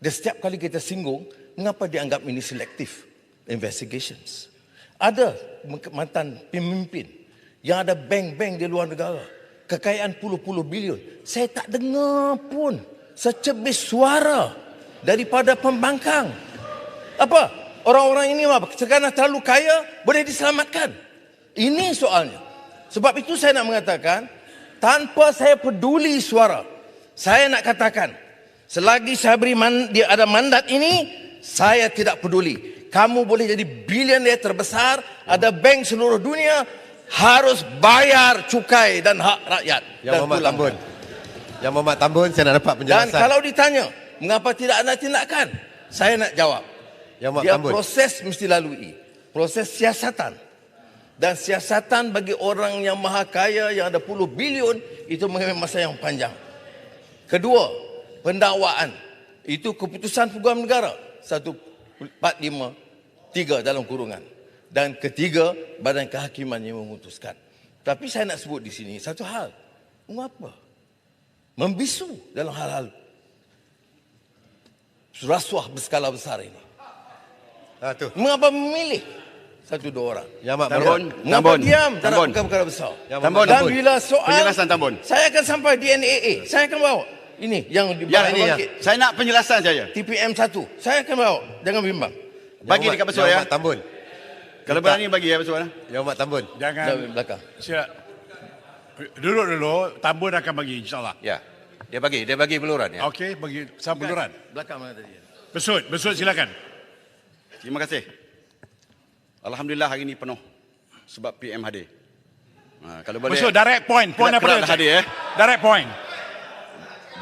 S2: Dan setiap kali kita singgung, mengapa dianggap ini selective investigations? Ada mantan pemimpin yang ada bank-bank di luar negara, kekayaan puluh-puluh bilion. Saya tak dengar pun secebis suara daripada pembangkang. Apa? Orang-orang ini sekarang terlalu kaya, boleh diselamatkan. Ini soalnya. Sebab itu saya nak mengatakan, tanpa saya peduli suara, saya nak katakan, selagi saya beri dia ada mandat ini, saya tidak peduli. Kamu boleh jadi bilioner terbesar, ada bank seluruh dunia, harus bayar cukai dan hak rakyat.
S9: Yang Muhammad Tambun. Yang Muhammad Tambun, saya nak dapat penjelasan.
S2: Dan kalau ditanya, mengapa tidak ada tindakan? Saya nak jawab. Dia proses mesti lalui. Proses siasatan. Dan siasatan bagi orang yang maha kaya yang ada puluh bilion itu mengambil masa yang panjang. Kedua, pendakwaan. Itu keputusan Peguam Negara 1453 dalam kurungan. Dan ketiga, Badan Kehakiman yang memutuskan. Tapi saya nak sebut di sini satu hal. Mengapa? Membisu dalam hal-hal rasuah berskala besar ini. Mengapa memilih satu dua orang? Mengapa diam dalam perkara besar? Dan bila soal
S13: penjelasan Tambun,
S2: saya akan sampai DNAA. Saya akan bawa ini yang
S13: ini. Saya nak penjelasan saya.
S2: TPM 1. Saya akan bawa. Jangan bimbang.
S13: Bagi dekat Besar ya.
S9: Tambun.
S13: Kalau berani bagi ya Besar.
S9: Yang Muhammad Tambun.
S1: Jangan
S2: belakang.
S1: Sila. Duduk dulu, Tambun akan bagi insyaAllah.
S9: Ya. Dia bagi beluran ya.
S1: Okey, bagi sama beluran.
S2: Belakang mana tadi?
S1: Besut silakan.
S13: Terima kasih. Alhamdulillah hari ini penuh sebab PM hadir. Kalau boleh.
S1: Besut direct point apa
S13: hadir
S1: Direct point.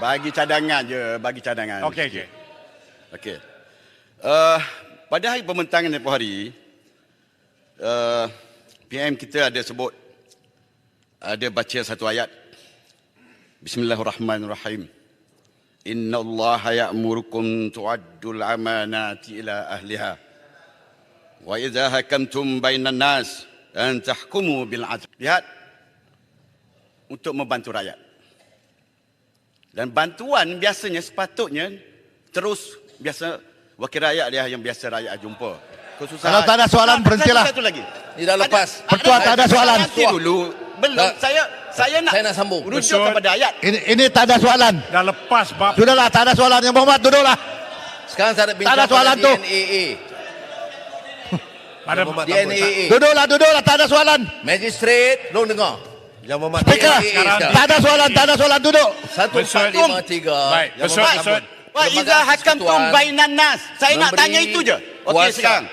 S13: Bagi cadangan je, bagi cadangan.
S1: Okey.
S13: Pada hari pembentangan tempoh hari, PM kita ada sebut, ada baca satu ayat. Bismillahirrahmanirrahim. Inna Allah ya'murukum tu'addul amanati ila ahliha. Wa idza hakamtum bainan nas an tahkumu bil 'adl. Lihat, untuk membantu rakyat. Dan bantuan biasanya sepatutnya terus biasa wakil rakyat dia yang biasa rakyat jumpa.
S9: khususan.
S11: Kalau tak ada soalan, berhentilah.
S9: Satu lagi.
S2: Ini dah lepas.
S11: Pertua tak ada soalan.
S9: Nanti dulu. Belum. Saya
S2: nak sambung.
S9: Rujuk kepada ayat.
S11: Ini tak ada soalan.
S1: Dah lepas bab.
S11: Sudahlah, tak ada soalan. Yang Muhammad, duduklah.
S2: Sekarang saya nak bincang
S11: Tak ada soalan tu.
S2: DNAA.
S1: Pada
S2: DNAA.
S11: Duduklah, tak ada soalan.
S2: Magistrate, belum dengar.
S9: Yang Muhammad
S11: Speaker, tak ada soalan, duduk.
S2: 1453.
S1: Baik, besut.
S8: Wa iza hakamtum bainan nas. Saya nak tanya itu je. Okey sekarang.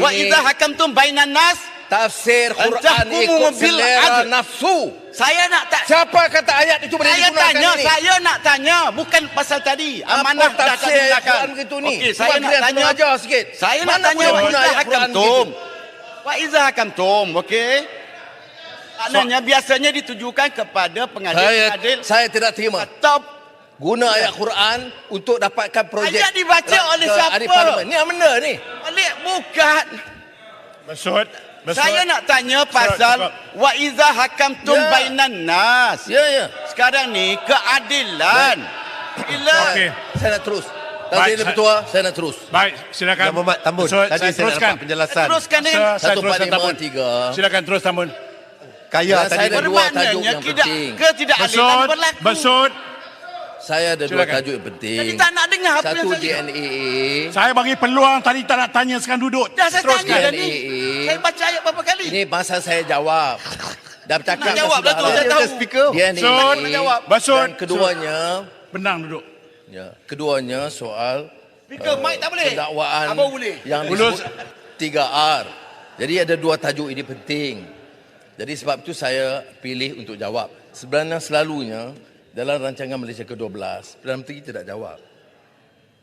S8: Wa iza hakamtum bainan nas,
S2: tafsir Quran ikut selera nafsu.
S8: Saya nak tak.
S2: Siapa kata ayat itu boleh digunakan ini?
S8: Saya nak tanya bukan pasal tadi. Amanah
S2: apa
S8: dah tak
S2: tafsir
S8: digunakan.
S2: Quran begitu ni?
S8: Okey, saya nak tanya
S2: ajar sikit.
S8: Saya nak
S2: Mana
S8: tanya
S2: boleh
S8: wa
S2: guna
S8: iza
S2: ayat Quran
S8: hakamtum.
S2: begitu?
S8: Wa iza hakamtum, okey? Maknanya biasanya ditujukan kepada pengadil-pengadil.
S2: Saya tidak terima.
S8: Atau
S2: guna ayat Quran untuk dapatkan projek.
S8: ayat dibaca oleh siapa?
S2: Ni yang benda ni.
S8: Balik bukan.
S1: Besut.
S8: Saya nak tanya pasal wa iza hakamtum bainan nas.
S2: Ya.
S8: Sekarang ni keadilan. Bila
S1: Okey.
S2: Saya nak terus.
S1: Baik,
S2: Tadi dia bertua, saya nak terus.
S1: Baik, silakan.
S9: Yang Muhammad Tambun.
S1: Besut,
S9: Tadi saya nak
S1: teruskan.
S9: dapat penjelasan.
S8: teruskan dengan
S1: Saya teruskan Tambun.
S2: 1453.
S1: Silakan terus Tambun.
S9: Kaya
S2: Dan
S9: tadi
S2: saya ada dua tajuk
S8: bermaknanya
S2: yang
S8: tidak
S2: penting.
S8: ketidakadilan
S1: Besut,
S8: berlaku.
S1: besut.
S2: Saya ada dua
S1: Silakan.
S2: tajuk yang penting.
S8: Jadi tak nak dengar apa
S2: Satu
S8: yang saya cakap.
S2: DNAA.
S1: Saya bagi peluang tadi tak nak tanya sekarang duduk.
S8: Dah saya
S2: Terus
S8: tanya dah ni.
S2: DNAA.
S8: Saya baca ayat berapa kali?
S2: Ini masa saya jawab. Dah bercakap
S8: Nak jawab dah tu, saya tahu.
S9: Speaker.
S1: Besut.
S2: DNAA.
S1: Besut.
S2: Dan keduanya,
S1: Benang duduk.
S2: keduanya soal
S8: Speaker mic tak boleh.
S2: pendakwaan
S8: Abang boleh.
S2: yang disebut 3R. Jadi ada dua tajuk ini penting. Jadi sebab itu saya pilih untuk jawab. Sebenarnya selalunya dalam rancangan Malaysia ke-12, Perdana Menteri tidak jawab.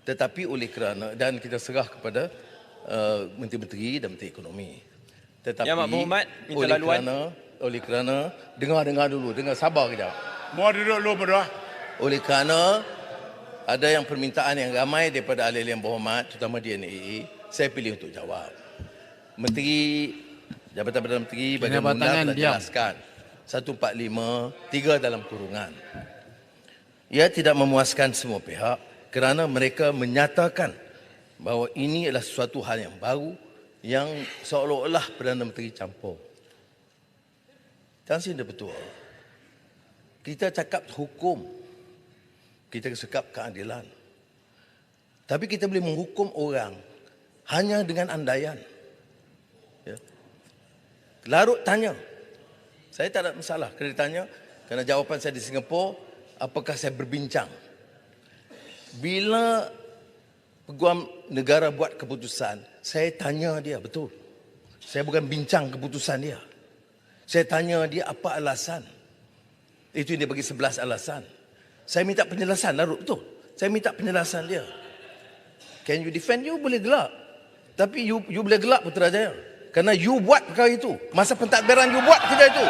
S2: Tetapi oleh kerana, dan kita serah kepada Menteri-Menteri dan Menteri Ekonomi. Tetapi
S12: Ya, Mak Muhammad, minta laluan.
S2: oleh kerana, dengar dulu, sabar kejap.
S1: Mau duduk dulu berdua.
S2: Oleh kerana ada yang permintaan yang ramai daripada ahli-ahli yang berhormat, terutama DNAA, saya pilih untuk jawab. Menteri, Jabatan Perdana Menteri bagaimana telah jelaskan 145, 3 dalam kurungan. Ia tidak memuaskan semua pihak kerana mereka menyatakan bahawa ini adalah sesuatu hal yang baru yang seolah-olah Perdana Menteri campur. Tan Sri dia betul. Kita cakap hukum. Kita cakap keadilan. Tapi kita boleh menghukum orang hanya dengan andaian. Ya. Larut tanya. Saya tak ada masalah kena ditanya. Kerana jawapan saya di Singapura, apakah saya berbincang. Bila Peguam Negara buat keputusan, saya tanya dia, betul. Saya bukan bincang keputusan dia. Saya tanya dia apa alasan. Itu dia bagi 11 alasan. Saya minta penjelasan, larut betul. Saya minta penjelasan dia. Can you defend? You boleh gelak. Tapi you boleh gelak Putrajaya. Kerana you buat perkara itu. Masa pentadbiran you buat kerja itu.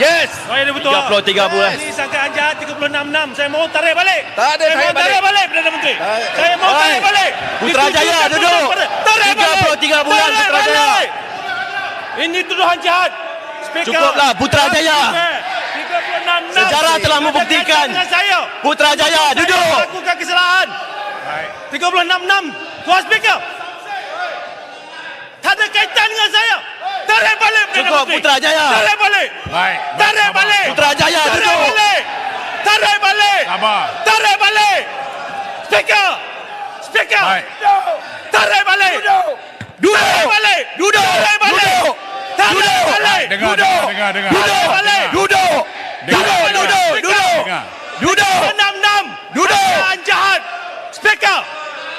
S2: Yes.
S12: Saya ada betul. 33 bulan.
S14: Ini sangkaan jahat 36-6. Saya mau tarik balik.
S2: Tak ada
S14: saya mau tarik balik Perdana Menteri. Saya mau tarik balik.
S12: Putrajaya duduk.
S14: Tarik balik.
S12: 33 bulan Putrajaya.
S14: Ini tuduhan jahat. Speaker.
S12: Cukuplah Putrajaya.
S14: 36-6.
S12: Sejarah telah membuktikan. Putrajaya duduk.
S14: Lakukan kesalahan. 36-6. Tuan Speaker. Tak ada kaitan dengan saya. Tarik balik Perdana
S12: Cukup
S14: Menteri.
S12: Putrajaya.
S14: Tarik balik.
S1: Baik.
S14: Tarik balik.
S12: Putrajaya
S14: Tarik
S12: duduk.
S14: balik. Tarik balik.
S1: Sabar.
S14: Tarik balik. Speaker. Speaker.
S1: Baik.
S14: Tarik balik.
S12: Duduk.
S14: Tarik balik.
S12: Duduk.
S14: Tarik balik.
S12: Duduk.
S14: Tarik
S12: Duduk.
S14: balik.
S1: Dengar.
S14: Tarik balik.
S12: Duduk. Duduk. Duduk.
S1: Dengar.
S12: Duduk.
S14: 36.
S12: Duduk.
S14: Sangkaan jahat. Speaker.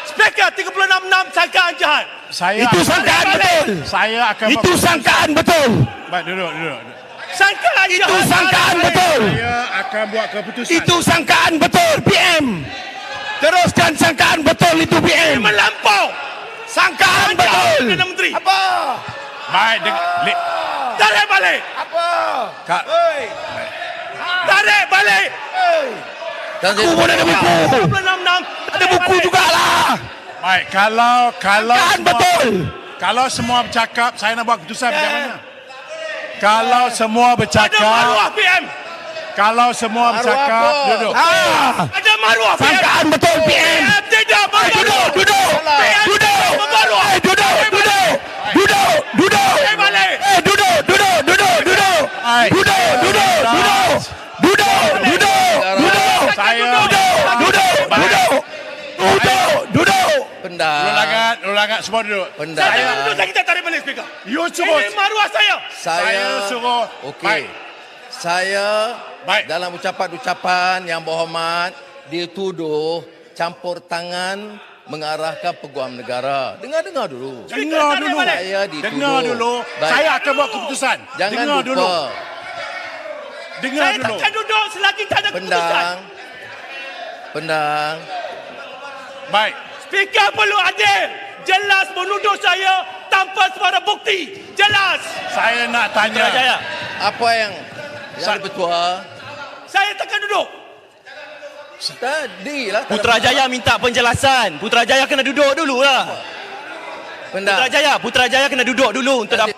S14: Speaker 36-6 sangkaan jahat.
S1: Saya
S11: Itu sangkaan betul.
S1: Saya akan
S11: Itu sangkaan betul.
S1: Baik, duduk.
S14: Sangkaan jahat.
S11: Itu sangkaan betul.
S1: Saya akan buat keputusan.
S11: Itu sangkaan betul, PM. Teruskan sangkaan betul itu,
S14: Ini
S11: PM.
S14: melampau.
S11: Sangkaan
S14: Jahat
S11: betul.
S14: Perdana Menteri.
S11: Apa?
S1: Baik,
S14: Tarik balik.
S11: Apa?
S1: Kak.
S14: Tarik balik.
S11: Aku pun ada buku.
S14: 36-6.
S11: Ada buku jugalah.
S1: Baik, kalau
S11: Sangkaan
S1: semua,
S11: betul.
S1: kalau semua bercakap, saya nak buat keputusan macam mana? Kalau semua
S14: Ada maruah
S1: bercakap,
S14: PM.
S1: kalau semua bercakap, duduk.
S14: Ada maruah PM.
S11: Sangkaan betul, PM.
S14: PM tidak bermaruah.
S11: Duduk.
S14: PM tidak bermaruah.
S11: Duduk. Duduk, duduk.
S14: balik.
S11: Duduk, duduk, duduk, duduk. Duduk, duduk, duduk. Duduk, duduk, duduk.
S1: Saya
S11: Duduk.
S2: Pendang.
S1: Ulangan semua duduk.
S2: Pendang.
S14: Saya tak duduk, saya kita tarik balik speaker.
S1: You suruh.
S14: Ini maruah saya.
S1: Saya suruh.
S2: Okey.
S1: Baik.
S2: Saya
S1: Baik.
S2: dalam ucapan-ucapan yang berhormat dituduh campur tangan mengarahkan peguam negara. Dengar dulu.
S1: Dengar dulu.
S2: Saya dituduh.
S1: Dengar dulu.
S2: Baik.
S1: Saya akan buat keputusan.
S2: Jangan
S1: Dengar
S2: lupa.
S1: dulu. Dengar
S14: Saya
S1: dulu.
S14: takkan duduk selagi tak ada keputusan.
S2: Pendang.
S1: Baik.
S14: Speaker perlu adil. Jelas menuduh saya tanpa suara bukti. Jelas.
S1: Saya nak tanya.
S14: Putrajaya.
S2: Apa yang Bertuah?
S14: Saya takkan duduk.
S2: Tadilah.
S12: Putrajaya minta penjelasan. Putrajaya kena duduk dulu lah. Putrajaya kena duduk dulu untuk dapat.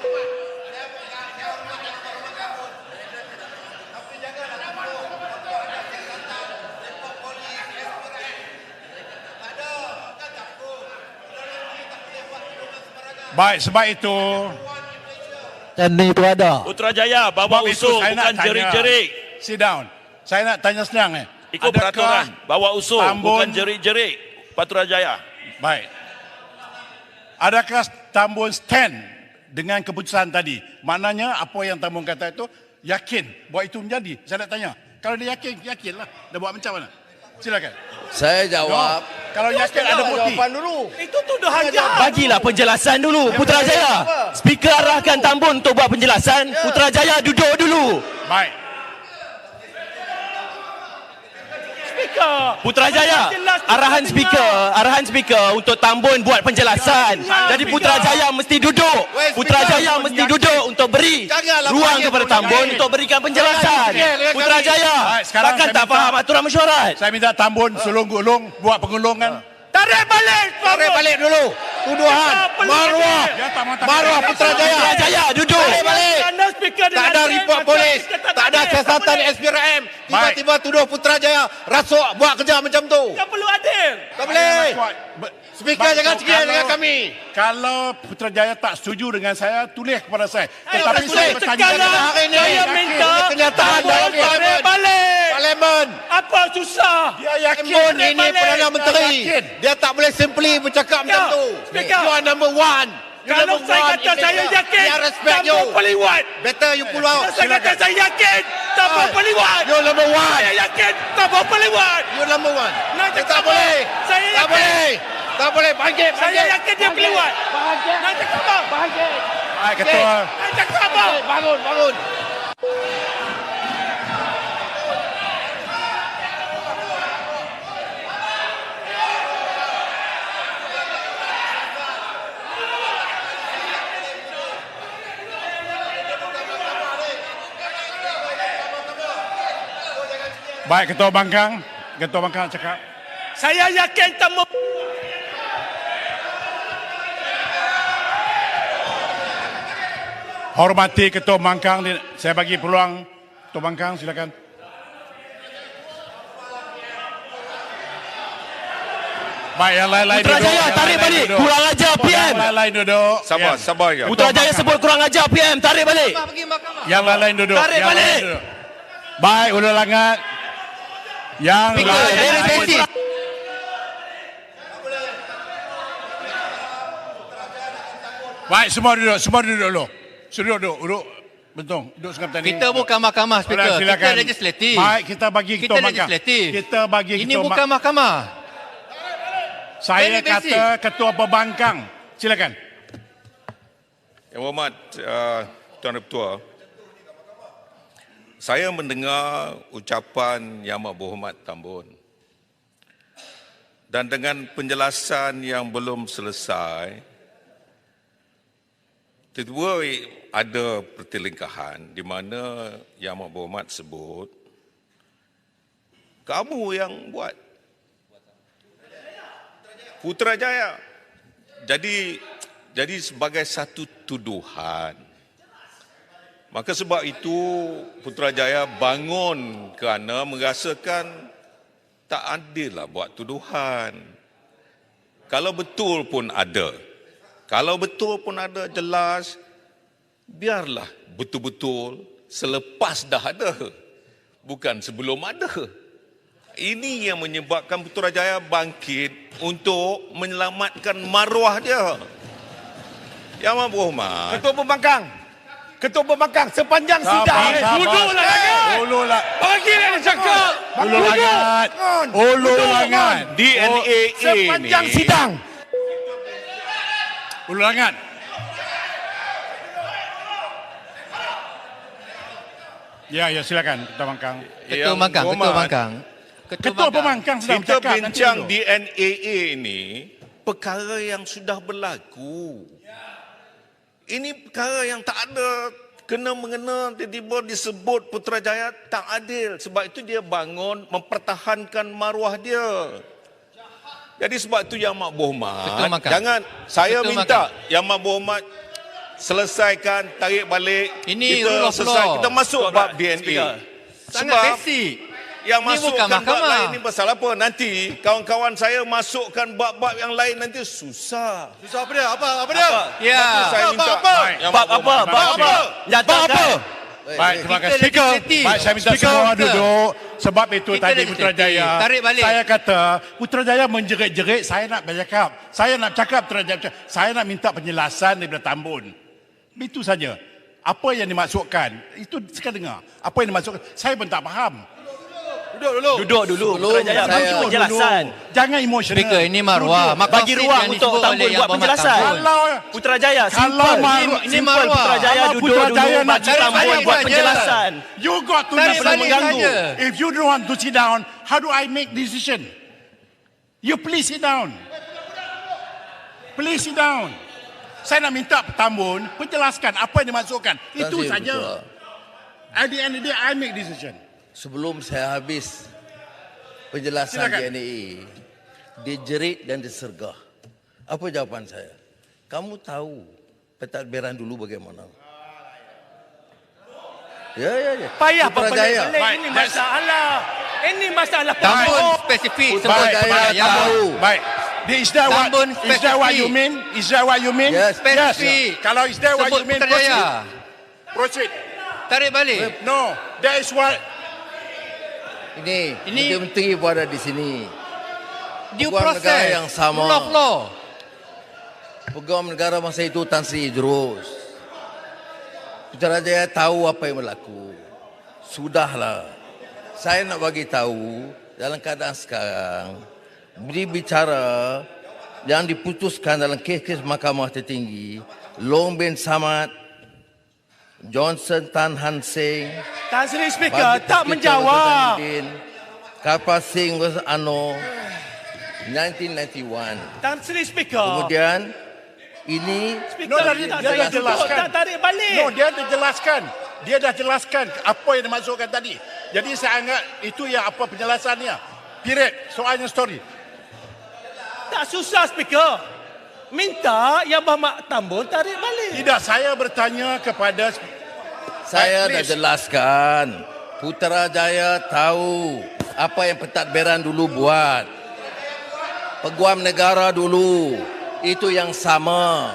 S1: Baik, sebab itu
S11: Ini itu ada.
S12: Putrajaya bawa
S1: sebab itu
S12: usul
S1: saya nak
S12: bukan
S1: tanya.
S12: jerit-jerit.
S1: Sit down. Saya nak tanya senang
S12: Ikut peraturan. Bawa usul bukan jerit-jerit. Putrajaya.
S1: Baik. Adakah Tambun stand dengan keputusan tadi? Maknanya apa yang Tambun kata itu yakin bahawa itu menjadi. Saya nak tanya. Kalau dia yakin, yakinlah. Dia buat macam mana? Silakan.
S2: Saya jawab.
S1: Kalau yakin ada bukti.
S2: Jawapan dulu.
S14: Itu tuduhan jahat.
S12: Bagilah penjelasan dulu Putrajaya. Speaker arahkan Tambun untuk buat penjelasan. Putrajaya duduk dulu.
S1: Baik.
S14: Speaker.
S12: Putrajaya, arahan speaker untuk Tambun buat penjelasan. Jadi Putrajaya mesti duduk. Putrajaya mesti duduk untuk beri ruang kepada Tambun untuk berikan penjelasan. Putrajaya, takkan tak faham aturan mesyuarat?
S1: Saya minta Tambun sulung-gulung buat pengulungan.
S14: Tarik balik
S9: dulu. Tuduhan Maruah Putrajaya.
S12: Putrajaya duduk.
S9: Tarik balik. Tak ada report polis. Tak ada siasatan SPRM. Tiba-tiba tuduh Putrajaya rasuk buat kerja macam tu.
S14: Tak perlu adil.
S9: Tak boleh. Speaker jangan cikir dengan kami.
S1: Kalau Putrajaya tak setuju dengan saya, tulis kepada saya.
S14: Tetapi
S1: saya bertanya
S9: hari ini.
S14: Saya minta
S9: Kenyataan dalam
S14: tarik balik.
S9: Parlimen.
S14: Apa susah?
S1: Dia yakin.
S9: Tambun ini Perdana Menteri. Dia tak boleh simply bercakap macam tu.
S14: Speaker.
S9: You are number one.
S14: Kalau saya kata saya yakin,
S9: Dia respect you.
S14: Tambun peliwat.
S9: Better you pull out.
S14: Kalau saya kata saya yakin, Tambun peliwat.
S9: You number one.
S14: Saya yakin, Tambun peliwat.
S9: You number one.
S14: Nak
S9: Dia
S14: cakap
S9: tak boleh.
S14: Saya
S9: Tak
S14: yakin.
S9: boleh. Tak boleh. Bangkit.
S14: Saya yakin dia peliwat. Nak cakap apa?
S1: Baik, Ketua.
S14: Nak cakap apa?
S9: Bangun.
S1: Baik, Ketua Bangkang. Ketua Bangkang cakap.
S14: Saya yakin Tambun.
S1: Hormati Ketua Bangkang. Saya bagi peluang. Ketua Bangkang, silakan. Baik, yang lain-lain duduk.
S12: Putrajaya tarik balik. Kurang ajar PM.
S1: Yang lain-lain duduk.
S3: Sabar ya.
S12: Putrajaya sebut kurang ajar PM. Tarik balik.
S1: Yang lain-lain duduk.
S12: Tarik
S1: Yang lain
S12: balik.
S1: duduk. Baik, ulangan. Yang lain. Baik, semua duduk dulu. Semua duduk. Betul, duduk sekarang tadi.
S9: Kita bukan mahkamah, Speaker.
S1: Silakan.
S9: Kita legislatif.
S1: Baik, kita bagi Ketua Bangkang.
S9: legislatif.
S1: Kita bagi
S9: Ini
S1: Ketua
S9: bukan mahkamah.
S1: Saya
S9: Very basic.
S1: kata Ketua Pembangkang. Silakan.
S3: Yang Berhormat Tuan Ketua, saya mendengar ucapan Yang Amat Berhormat Tambun. Dan dengan penjelasan yang belum selesai, tiba-tiba ada pertelingkahan di mana Yang Amat Berhormat sebut, kamu yang buat. Putrajaya. Jadi sebagai satu tuduhan. Maka sebab itu Putrajaya bangun kerana merasakan tak adil lah buat tuduhan. Kalau betul pun ada Kalau betul pun ada jelas, biarlah betul-betul selepas dah ada, bukan sebelum ada. Ini yang menyebabkan Putrajaya bangkit untuk menyelamatkan maruah dia. Yang Amat Berhormat,
S6: Ketua Pembangkang sepanjang sidang.
S14: Duduklah Langat.
S1: Ulul
S14: Bagi dia cakap.
S1: Ulul Langat.
S3: DNAA
S6: Sepanjang
S3: ni,
S6: sidang.
S1: Ulul Langat. Ya, silakan Ketua Pembangkang.
S3: Yang Berhormat,
S1: Ketua Pembangkang sedang
S3: kita
S1: bercakap.
S3: bincang DNAA ini perkara yang sudah berlaku. Ini perkara yang tak ada kena-mengena, tiba-tiba disebut Putrajaya tak adil. Sebab itu dia bangun mempertahankan maruah dia. Jadi sebab itu Yang Amat Berhormat, jangan, saya minta Yang Amat Berhormat selesaikan, tarik balik.
S9: Ini
S3: kita
S9: rule of
S3: selesai,
S9: law.
S3: kita masuk bab DNA.
S9: Sangat basic.
S3: Yang
S9: Ini
S3: masukkan
S9: bukan
S3: bab
S9: mahkamah.
S3: lain ni pasal apa? Nanti kawan-kawan saya masukkan bab-bab yang lain nanti susah.
S9: Susah apa dia? Apa dia? Ya.
S3: Itu saya minta.
S12: Bab apa? Nyatakan.
S1: Baik, terima kasih. Speaker. Baik, saya minta semua duduk. Sebab itu tadi Putrajaya.
S9: Tarik balik.
S1: Saya kata, Putrajaya menjerit-jerit, saya nak bercakap. Saya nak cakap Putrajaya. Saya nak minta penjelasan daripada Tambun. Itu saja. Apa yang dimaksudkan? Itu sekarang dengar. Apa yang dimaksudkan? Saya pun tak faham.
S12: Duduk dulu. Putrajaya bagi penjelasan.
S1: Jangan emosional.
S9: Speaker, ini maruah.
S12: Bagi ruang untuk Tambun buat penjelasan. Putrajaya,
S9: ini maruah.
S12: Putrajaya duduk dulu bagi Tambun buat penjelasan.
S1: You got to
S12: Tarik balik
S1: mengganggu.
S12: saja.
S1: If you don't want to sit down, how do I make decision? You please sit down. Please sit down. Saya nak minta Tambun penjelaskan apa yang dimaksudkan. Itu saja. At the end of the day, I make decision.
S2: Sebelum saya habis penjelasan
S1: Silakan.
S2: DNA, dijerit dan disergah. Apa jawapan saya? Kamu tahu pentadbiran dulu bagaimana? Ya.
S14: Payah
S2: Putrajaya.
S14: pelik-pelik. Ini masalah. Ini masalah
S9: Tambun spesifik.
S2: Putrajaya tahu.
S1: Baik. Is that what you mean? Is that what you mean?
S2: Yes.
S9: Spesifik.
S1: Kalau is that what you
S9: Sebut
S1: mean?
S9: Putrajaya.
S1: Proceed.
S9: Tarik balik.
S1: No, that is what.
S2: Ini menteri pun ada di sini.
S9: Due
S2: Peguam negara
S9: process.
S2: yang sama.
S9: Rule of law.
S2: Peguam negara masa itu Tan Sri Idrus. Putrajaya tahu apa yang berlaku. Sudahlah. Saya nak bagi tahu dalam keadaan sekarang berbicara yang diputuskan dalam kes-kes Mahkamah Tertinggi, Long bin Samad, Johnson Tan Han Seng,
S14: Tan Sri Speaker tak menjawab.
S2: Karpal Singh vs Ano 1991.
S14: Tan Sri Speaker.
S2: Kemudian ini
S1: No, dia dah jelaskan.
S14: Tak tarik balik.
S1: No, dia dah jelaskan. Dia dah jelaskan apa yang dimaksudkan tadi. Jadi saya anggap itu yang apa penjelasannya. Period. Soalnya story.
S14: Tak susah Speaker. Minta Yang Berhormat Tambun tarik balik.
S1: Tidak, saya bertanya kepada
S2: saya dah
S1: please.
S2: jelaskan. Putrajaya tahu apa yang pentadbiran dulu buat. Peguam negara dulu itu yang sama.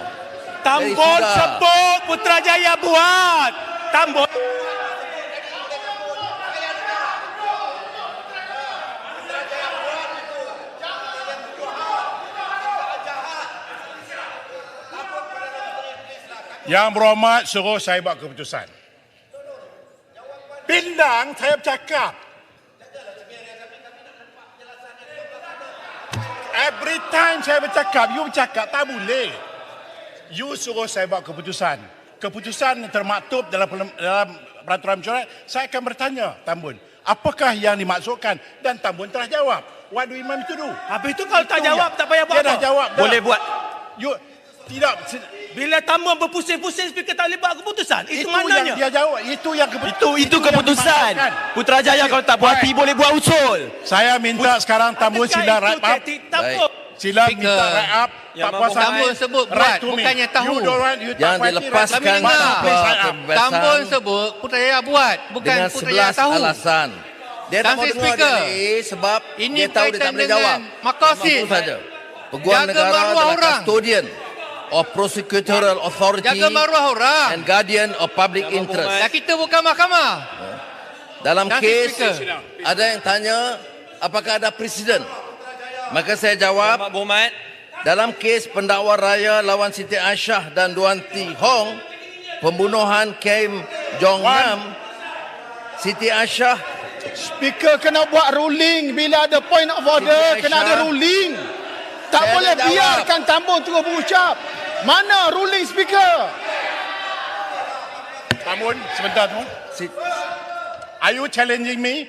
S14: Tambun
S2: Jadi sudah.
S14: sebut Putrajaya buat. Tambun.
S1: Yang Berhormat suruh saya buat keputusan. Pindang saya bercakap. Every time saya bercakap, you bercakap, tak boleh. You suruh saya buat keputusan. Keputusan termaktub dalam peraturan mesyuarat, saya akan bertanya Tambun, apakah yang dimaksudkan? Dan Tambun telah jawab. What do you want me to do?
S14: Habis itu kalau tak jawab, tak payah buat
S1: Dia
S14: apa.
S1: dah jawab. dah.
S12: Boleh buat.
S1: You, tidak.
S14: Bila Tambun berpusing-pusing, Speaker tak boleh buat keputusan. Itu
S1: Yang
S14: maknanya.
S1: dia jawab. Itu yang
S12: Itu keputusan. Putrajaya kalau tak puas hati boleh buat usul.
S1: Saya minta sekarang Tambun sila wrap up. Sila minta wrap up. Tak puas
S9: Tambun
S1: hati.
S9: sebut buat, bukannya tahu.
S2: Yang dilepaskan
S9: Tambun sebut Putrajaya buat, bukan
S2: dengan
S9: Putrajaya
S2: 11
S9: tahu.
S2: alasan. Dia tak
S9: Tan
S2: mau
S9: Sri
S2: dengar
S9: Speaker,
S2: DNA sebab
S9: ini
S2: dia tahu dia tak
S9: kaitan
S2: boleh
S9: dengan
S2: jawab.
S9: maqasid.
S2: Itu saja. Peguam
S9: Jaga
S2: negara
S9: maruah
S2: adalah
S9: orang.
S2: kustodian. of prosecutorial authority
S9: Jaga maruah orang.
S2: and guardian of public interest.
S9: Kita bukan mahkamah.
S2: Dalam
S9: Nanti
S2: kes
S9: speaker.
S2: ada yang tanya apakah ada presiden. Maka saya jawab, dalam kes pendakwa raya lawan Siti Aisyah dan Duan Ti Hong, pembunuhan Kim Jong Nam, Siti Aisyah.
S15: Speaker kena buat ruling bila ada point of order, kena ada ruling. Tak
S2: Saya
S15: boleh
S2: nak jawab.
S15: biarkan Tambun terus berucap. Mana ruling speaker?
S1: Tambun, sebentar tu. Are you challenging me?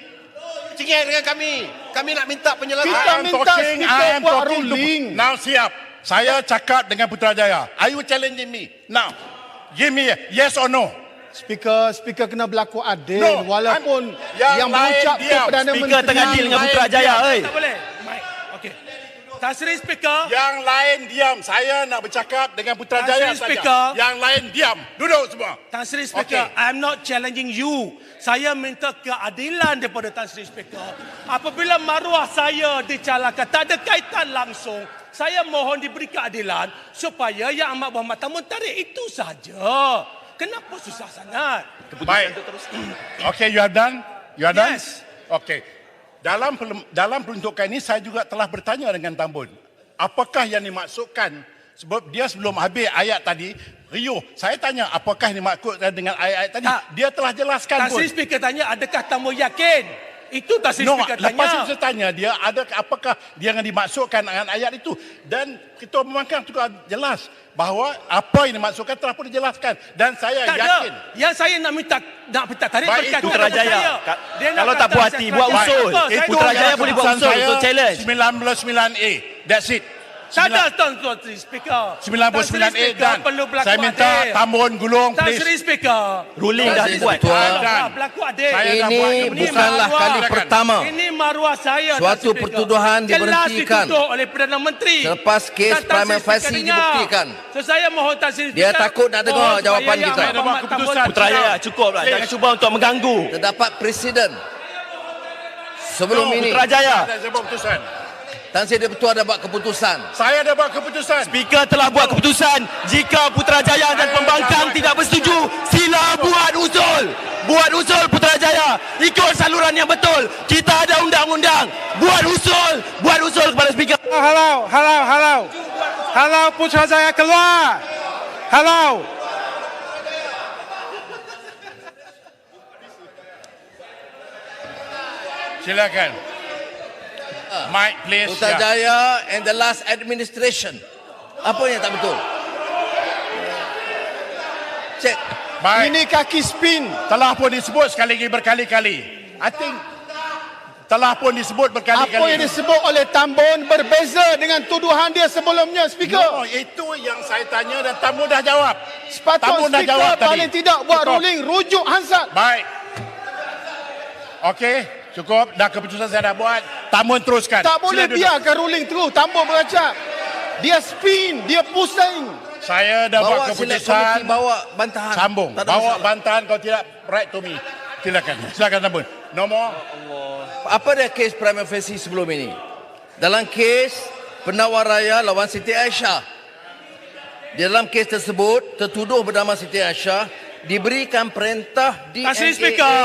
S9: Cingir dengan kami. Kami nak minta penyelesaian.
S15: Kita minta speaker buat ruling.
S1: Now siap. Saya cakap dengan Putrajaya. Are you challenging me? Now, give me a yes or no.
S15: Speaker kena berlaku adil
S1: No,
S15: walaupun
S1: yang
S15: yang
S1: lain
S15: berucap tu
S1: diam.
S15: Perdana
S12: Speaker
S15: Menteri.
S12: tengah deal dengan Putrajaya, oi.
S14: Tak boleh. Mike. Okey. Tan Sri Speaker.
S1: Yang lain diam. Saya nak bercakap dengan Putrajaya
S14: Tan Sri
S1: saja.
S14: Speaker.
S1: Yang lain diam. Duduk semua.
S14: Tan Sri Speaker,
S1: Okey.
S14: I'm not challenging you. Saya minta keadilan daripada Tan Sri Speaker. Apabila maruah saya dicalahkan, tak ada kaitan langsung. Saya mohon diberi keadilan supaya Yang Amat Berhormat Tambun tarik. Itu saja. Kenapa susah sangat?
S1: Baik. Okay, you are done? You are done?
S14: Yes.
S1: Okay. Dalam peruntukan ini saya juga telah bertanya dengan Tambun. Apakah yang dimaksudkan? Sebab dia sebelum habis ayat tadi, Rio, saya tanya apakah yang dimaksudkan dengan ayat-ayat tadi?
S14: Tak.
S1: Dia telah jelaskan
S14: Tan
S1: pun.
S14: Sri Speaker tanya, adakah Tambun yakin? Itu Tan Sri Speaker tanya.
S1: Lepas itu saya tanya dia, apakah dia yang dimaksudkan dengan ayat itu? Dan Ketua Pembangkang juga jelas bahawa apa yang dimaksudkan telah pun dijelaskan. Dan saya
S14: Tak
S1: yakin.
S14: ada. Yang saya nak minta tarik
S1: Baik,
S14: berkaitan
S1: itu
S14: dengan
S12: Putrajaya.
S14: saya. Dia nak
S12: Kalau tak
S14: kata
S12: puas hati,
S14: saya
S12: buat
S14: kerajaan.
S12: usul.
S14: Apa? Saya
S12: Putrajaya boleh buat usul untuk challenge.
S1: 99A. That's it.
S14: Tak ada Tan Sri Speaker.
S1: 99A dan
S14: perlu berlaku
S1: saya minta
S14: adil.
S1: Tambun gulung
S14: Tan
S1: please.
S14: Sri Speaker.
S12: Ruling dah dibuat.
S14: Berlaku adil.
S1: Saya dah buat
S2: Ini
S1: keputusan.
S2: bukanlah kali pertama
S14: Ini maruah saya.
S2: suatu
S14: Tan Sri Speaker.
S2: pertuduhan
S14: Jelas
S2: diberhentikan
S14: dituduh oleh Perdana Menteri.
S2: selepas kes
S14: Dan Tan Sri
S2: prima
S14: Speaker
S2: facie
S14: dengar.
S2: dibuktikan.
S14: So saya mohon Tan Sri
S2: Dia
S14: Speaker,
S2: takut nak dengar
S14: mohon
S2: jawapan
S14: supaya
S2: kita.
S14: Yang Amat Berhormat
S1: Keputusan.
S12: Putrajaya, cukuplah. Jangan cuba untuk mengganggu.
S2: Terdapat presiden sebelum ini.
S12: Putrajaya.
S1: Saya buat keputusan.
S2: Tan Sri Ketua dah buat keputusan.
S1: Saya dah buat keputusan.
S12: Speaker telah buat keputusan. Jika Putrajaya dan Pembangkang tidak bersetuju, sila buat usul. Buat usul Putrajaya. Ikut saluran yang betul. Kita ada undang-undang. Buat usul. Buat usul kepada Speaker.
S15: Halau Putrajaya keluar. Halau.
S1: Silakan. Mike please. Ya.
S2: Putrajaya and the last administration. Apa yang tak betul? Cek.
S1: Baik.
S15: Ini kaki spin.
S1: Telah pun disebut sekali lagi berkali-kali. I think telah pun disebut berkali-kali.
S15: Apa yang disebut oleh Tambun berbeza dengan tuduhan dia sebelumnya, Speaker.
S1: No, itu yang saya tanya dan Tambun dah jawab.
S15: Sepatutnya
S1: Tambun dah
S15: Speaker
S1: jawab tadi.
S15: paling tidak buat
S1: Cukup.
S15: ruling rujuk Hansard.
S1: Baik. Okey, cukup. Dah keputusan saya dah buat. Tambun teruskan.
S15: Tak boleh
S1: Sila duduk.
S15: biarkan ruling terus. Tambun beracap. Dia spin, dia pusing.
S1: Saya dah buat
S2: Bawa select
S1: keputusan.
S2: komiti, bawa bantahan.
S1: Sambung.
S2: Tak ada
S1: Bawa
S2: masalah.
S1: bantahan kalau tidak right to me. Silakan. Silakan Tambun. Nombor.
S2: Apa dia kes prima facie sebelum ini? Dalam kes pendakwa raya lawan Siti Aisyah. Di dalam kes tersebut, tertuduh bernama Siti Aisyah diberikan perintah
S14: Tan Sri
S2: DNAA
S14: Speaker.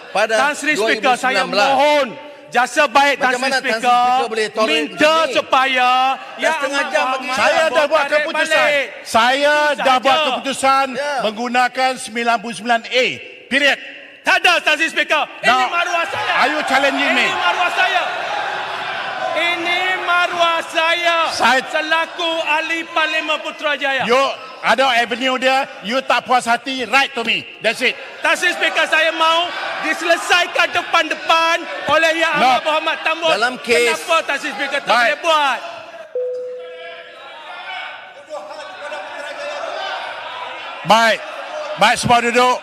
S2: pada
S14: Tan Sri Speaker,
S2: 2019.
S14: saya mohon jasa baik Tan Sri
S2: Bagaimana Tan Sri
S14: Speaker
S2: Speaker boleh tolerate
S14: minta
S2: begini?
S14: supaya
S2: Dah setengah jam bagi
S1: Saya dah buat keputusan. Saya dah
S14: Saja.
S1: buat keputusan
S2: Ya.
S1: menggunakan 99A. Period.
S14: Tak ada Tan Sri Speaker. Ini
S1: Now,
S14: maruah saya.
S1: are you challenging me?
S14: Ini maruah saya. Ini maruah saya. Selaku ahli Parlimen Putrajaya.
S1: You ada avenue dia, you tak puas hati, write to me. That's it.
S14: Tan Sri Speaker, saya mau diselesaikan depan-depan oleh Yang
S1: No.
S14: Amat Berhormat Tambun.
S2: Dalam kes-
S14: Kenapa Tan Sri Speaker tak
S1: Baik.
S14: boleh buat?
S1: Baik. Baik, semua duduk.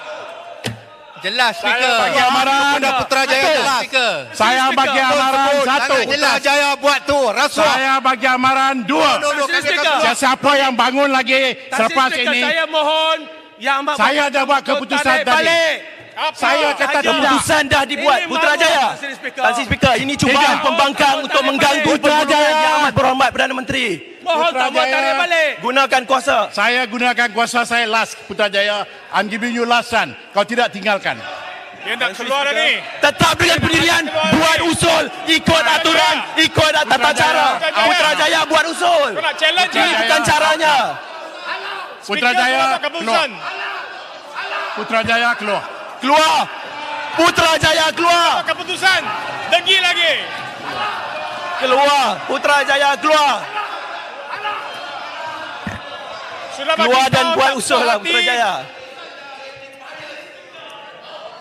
S9: Jelas
S1: Saya
S9: Speaker.
S1: bagi amaran.
S9: Kepada Putrajaya
S1: Satu.
S9: jelas Speaker.
S1: Saya bagi amaran satu.
S9: Putrajaya buat tu rasuah.
S1: Saya bagi amaran dua.
S14: Tan Sri Speaker.
S1: Siapa yang bangun lagi
S14: Tan Sri
S1: selepas
S14: Speaker,
S1: ini,
S14: saya mohon Yang Amat
S1: saya
S14: Berhormat
S1: dah buat
S14: Tambun
S1: keputusan
S14: tarik
S1: tadi.
S14: balik.
S1: Saya kata tidak.
S12: Keputusan dah dibuat Putrajaya. Tan Sri Speaker, ini cubaan pembangkang untuk mengganggu perundingan Yang Amat Berhormat Perdana Menteri.
S14: Mohon tambah tarik balik.
S12: Gunakan kuasa.
S1: Saya gunakan kuasa saya last, Putrajaya. I'm giving you last chance. Kau tidak tinggalkan.
S14: Dia nak keluar dah ni.
S12: Tetap dengan pendirian, buat usul, ikut aturan, ikut tata cara. Putrajaya buat usul.
S14: Kau nak challenge
S12: Ini bukan caranya.
S1: Putrajaya keluar. Putrajaya keluar.
S12: Keluar. Putrajaya keluar.
S14: Keputusan. Degi lagi.
S12: Keluar. Putrajaya keluar.
S14: Sudah
S12: Keluar
S14: bagi
S12: dan
S14: tahu
S12: buat
S14: tak
S12: usul
S14: puas
S12: lah
S14: hati.
S12: Putrajaya.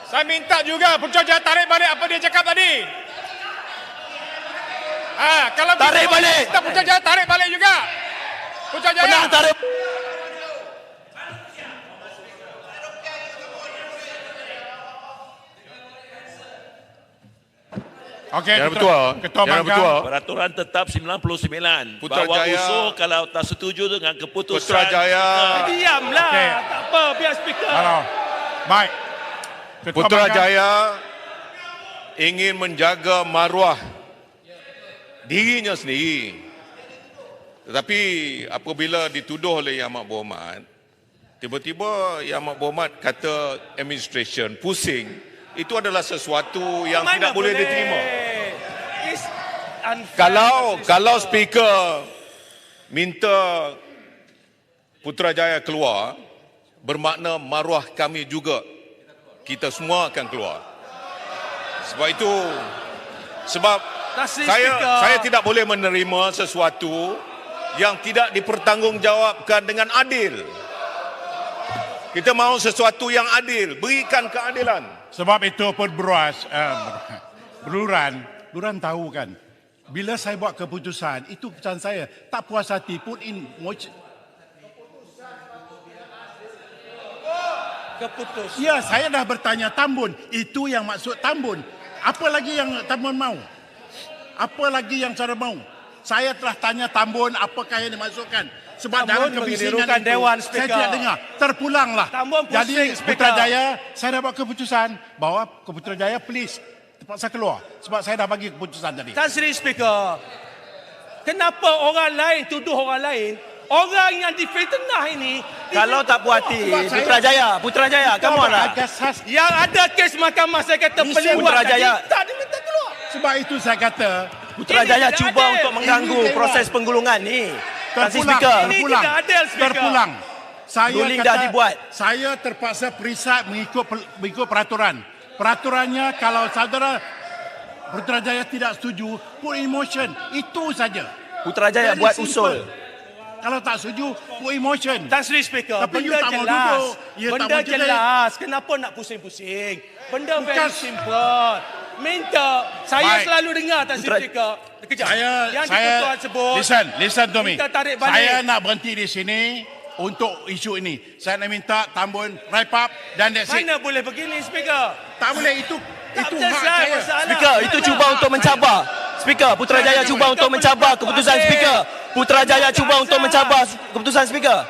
S14: Saya minta juga Putrajaya tarik balik apa dia cakap tadi. Kalau
S12: Tarik balik.
S14: Kita Putrajaya tarik balik juga. Putrajaya.
S12: Penang tarik.
S1: Okey,
S3: Yang Ketua.
S1: Ketua
S3: Yang
S1: Bangkang.
S3: Ketua.
S16: Peraturan tetap 99. Bawa
S3: Putrajaya.
S16: usul kalau tak setuju dengan keputusan.
S3: Putrajaya.
S14: Diamlah.
S1: Okey.
S14: Tak apa, biar speaker.
S1: Halo. Baik. Ketua Bangkang.
S3: Putrajaya ingin menjaga maruah dirinya sendiri. Tetapi apabila dituduh oleh Yang Amat Berhormat, tiba-tiba Yang Amat Berhormat kata administration pusing, itu adalah sesuatu yang
S14: Mana
S3: tidak boleh diterima.
S14: It's unfair.
S3: Kalau speaker minta Putrajaya keluar, bermakna maruah kami juga, kita semua akan keluar. Sebab itu, sebab saya tidak boleh menerima sesuatu yang tidak dipertanggungjawabkan dengan adil. Kita mahu sesuatu yang adil, berikan keadilan.
S1: Sebab itu pun Beluran tahu kan, bila saya buat keputusan, itu keputusan saya. Tak puas hati, put in motion.
S14: Keputus.
S1: Ya, saya dah bertanya Tambun. Itu yang maksud Tambun. Apa lagi yang Tambun mau? Apa lagi yang cara mau? Saya telah tanya Tambun apakah yang dimasukkan. Sebab dalam kebisingan itu,
S14: Dewan
S1: saya
S14: Speaker.
S1: tidak dengar. Terpulanglah.
S14: Tambun pusing,
S1: Jadi
S14: Speaker.
S1: Putrajaya, saya dah buat keputusan bahawa ke Putrajaya please terpaksa keluar. Sebab saya dah bagi keputusan tadi.
S14: Tan Sri Speaker, kenapa orang lain tuduh orang lain? Orang yang difitnah ini,
S12: Kalau tak puas hati,
S1: Sebab saya-
S12: Putrajaya, come on lah.
S14: yang ada kes mahkamah saya kata pelewat
S12: Putrajaya.
S14: tadi, tak diminta keluar.
S1: Sebab itu saya kata
S12: Putrajaya
S14: Ini tidak
S12: cuba
S14: adil.
S12: untuk mengganggu
S1: Ini
S12: proses penggulungan ni. Tan Sri
S1: terpulang.
S12: Speaker.
S14: Ini tidak adil, Speaker.
S1: Terpulang. Saya
S12: Ruling
S1: kata,
S12: dah dibuat.
S1: Saya terpaksa perisai mengikut peraturan. Peraturannya kalau saudara Putrajaya tidak setuju, put in motion. Itu saja.
S12: Putrajaya
S1: Very
S12: buat
S1: simple.
S12: usul.
S1: Kalau tak setuju, put in motion.
S14: Tan Sri Speaker,
S1: Tapi you
S14: benda
S1: tak mau
S14: jelas.
S1: duduk. Ya, tak
S14: Benda
S1: mau jerit.
S14: jelas. Kenapa nak pusing-pusing? Benda very
S1: Bukan-
S14: simple. Minta. Saya
S1: Baik.
S14: selalu dengar Tan Sri Speaker. Kejap. yang di-Pertuan sebut.
S1: Listen to me.
S14: Minta tarik balik.
S1: Saya nak berhenti di sini untuk isu ini. Saya nak minta Tambun wrap up dan that's it.
S14: Mana boleh begini, Speaker?
S1: Tak boleh, itu
S14: Tak
S1: hak
S14: selesai
S1: saya.
S14: masalah.
S12: Speaker, itu cuba untuk mencabar. Speaker, Putrajaya cuba untuk mencabar keputusan Speaker. Putrajaya cuba untuk mencabar keputusan Speaker.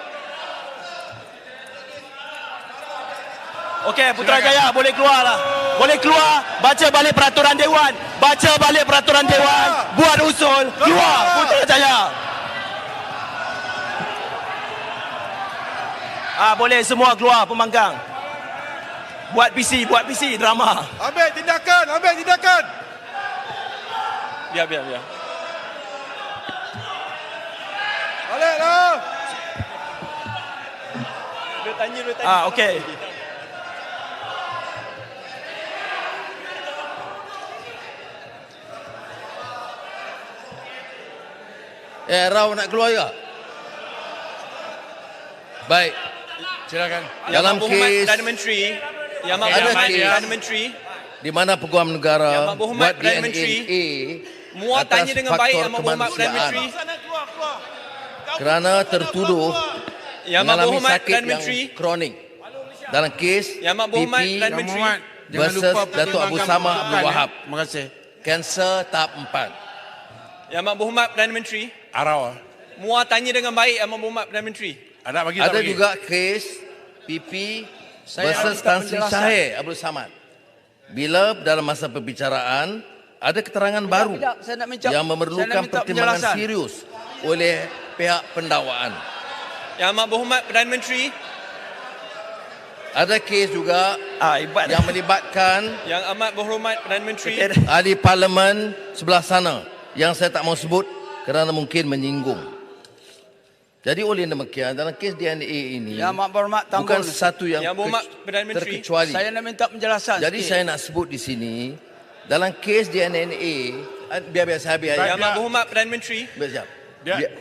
S12: Okey, Putrajaya boleh keluar lah. Boleh keluar, baca balik peraturan Dewan. Baca balik peraturan Dewan. Buat usul, keluar Putrajaya. Boleh semua keluar pembangkang. Buat PC drama.
S9: Ambil tindakan.
S12: Biar.
S9: Baliklah.
S12: Dia tanya. Okey.
S2: Rau nak keluar juga? Baik.
S1: Silakan.
S2: Dalam kes
S12: Perdana Menteri. Yang Amat
S2: Ada
S12: Berhormat
S2: kes.
S12: Perdana Menteri.
S2: di mana Peguam
S12: Yang
S2: Negara
S12: Amat Berhormat
S2: buat
S12: Perdana Menteri. Muat
S2: atas
S12: tanya dengan baik
S2: faktor
S12: Yang Amat Berhormat Perdana
S2: kemanusiaan
S12: Menteri.
S2: kerana tertuduh
S12: Yang Amat
S2: mengalami
S12: Berhormat
S2: sakit
S12: Perdana
S2: yang
S12: Menteri.
S2: kronik dalam kes
S12: Yang Amat Berhormat
S2: PP
S12: Perdana Menteri.
S2: versus Datuk Abu Sama Abdul Wahab.
S1: Terima kasih.
S2: Kanser tahap 4.
S12: Yang Amat Berhormat Perdana Menteri.
S1: Arau.
S12: Muat tanya dengan baik Yang Amat Berhormat Perdana Menteri.
S1: Ada bagi
S2: Ada juga kes PP versus Tan Sri Syahir Abdul Samad. Bila dalam masa perbicaraan ada keterangan baru yang memerlukan pertimbangan serius oleh pihak pendakwaan.
S12: Yang Amat Berhormat Perdana Menteri,
S2: ada kes juga yang melibatkan
S12: Yang Amat Berhormat Perdana Menteri,
S2: ahli parlimen sebelah sana yang saya tak mau sebut kerana mungkin menyinggung. Jadi oleh demikian dalam kes DNA ini
S8: Yang Amat Berhormat Tambun,
S2: bukan sesuatu yang
S12: Yang Berhormat Perdana Menteri,
S2: terkecuali.
S8: saya nak minta penjelasan
S2: Jadi
S8: sikit.
S2: saya nak sebut di sini dalam kes DNA, biar saya habis
S12: Yang Amat Berhormat Perdana Menteri,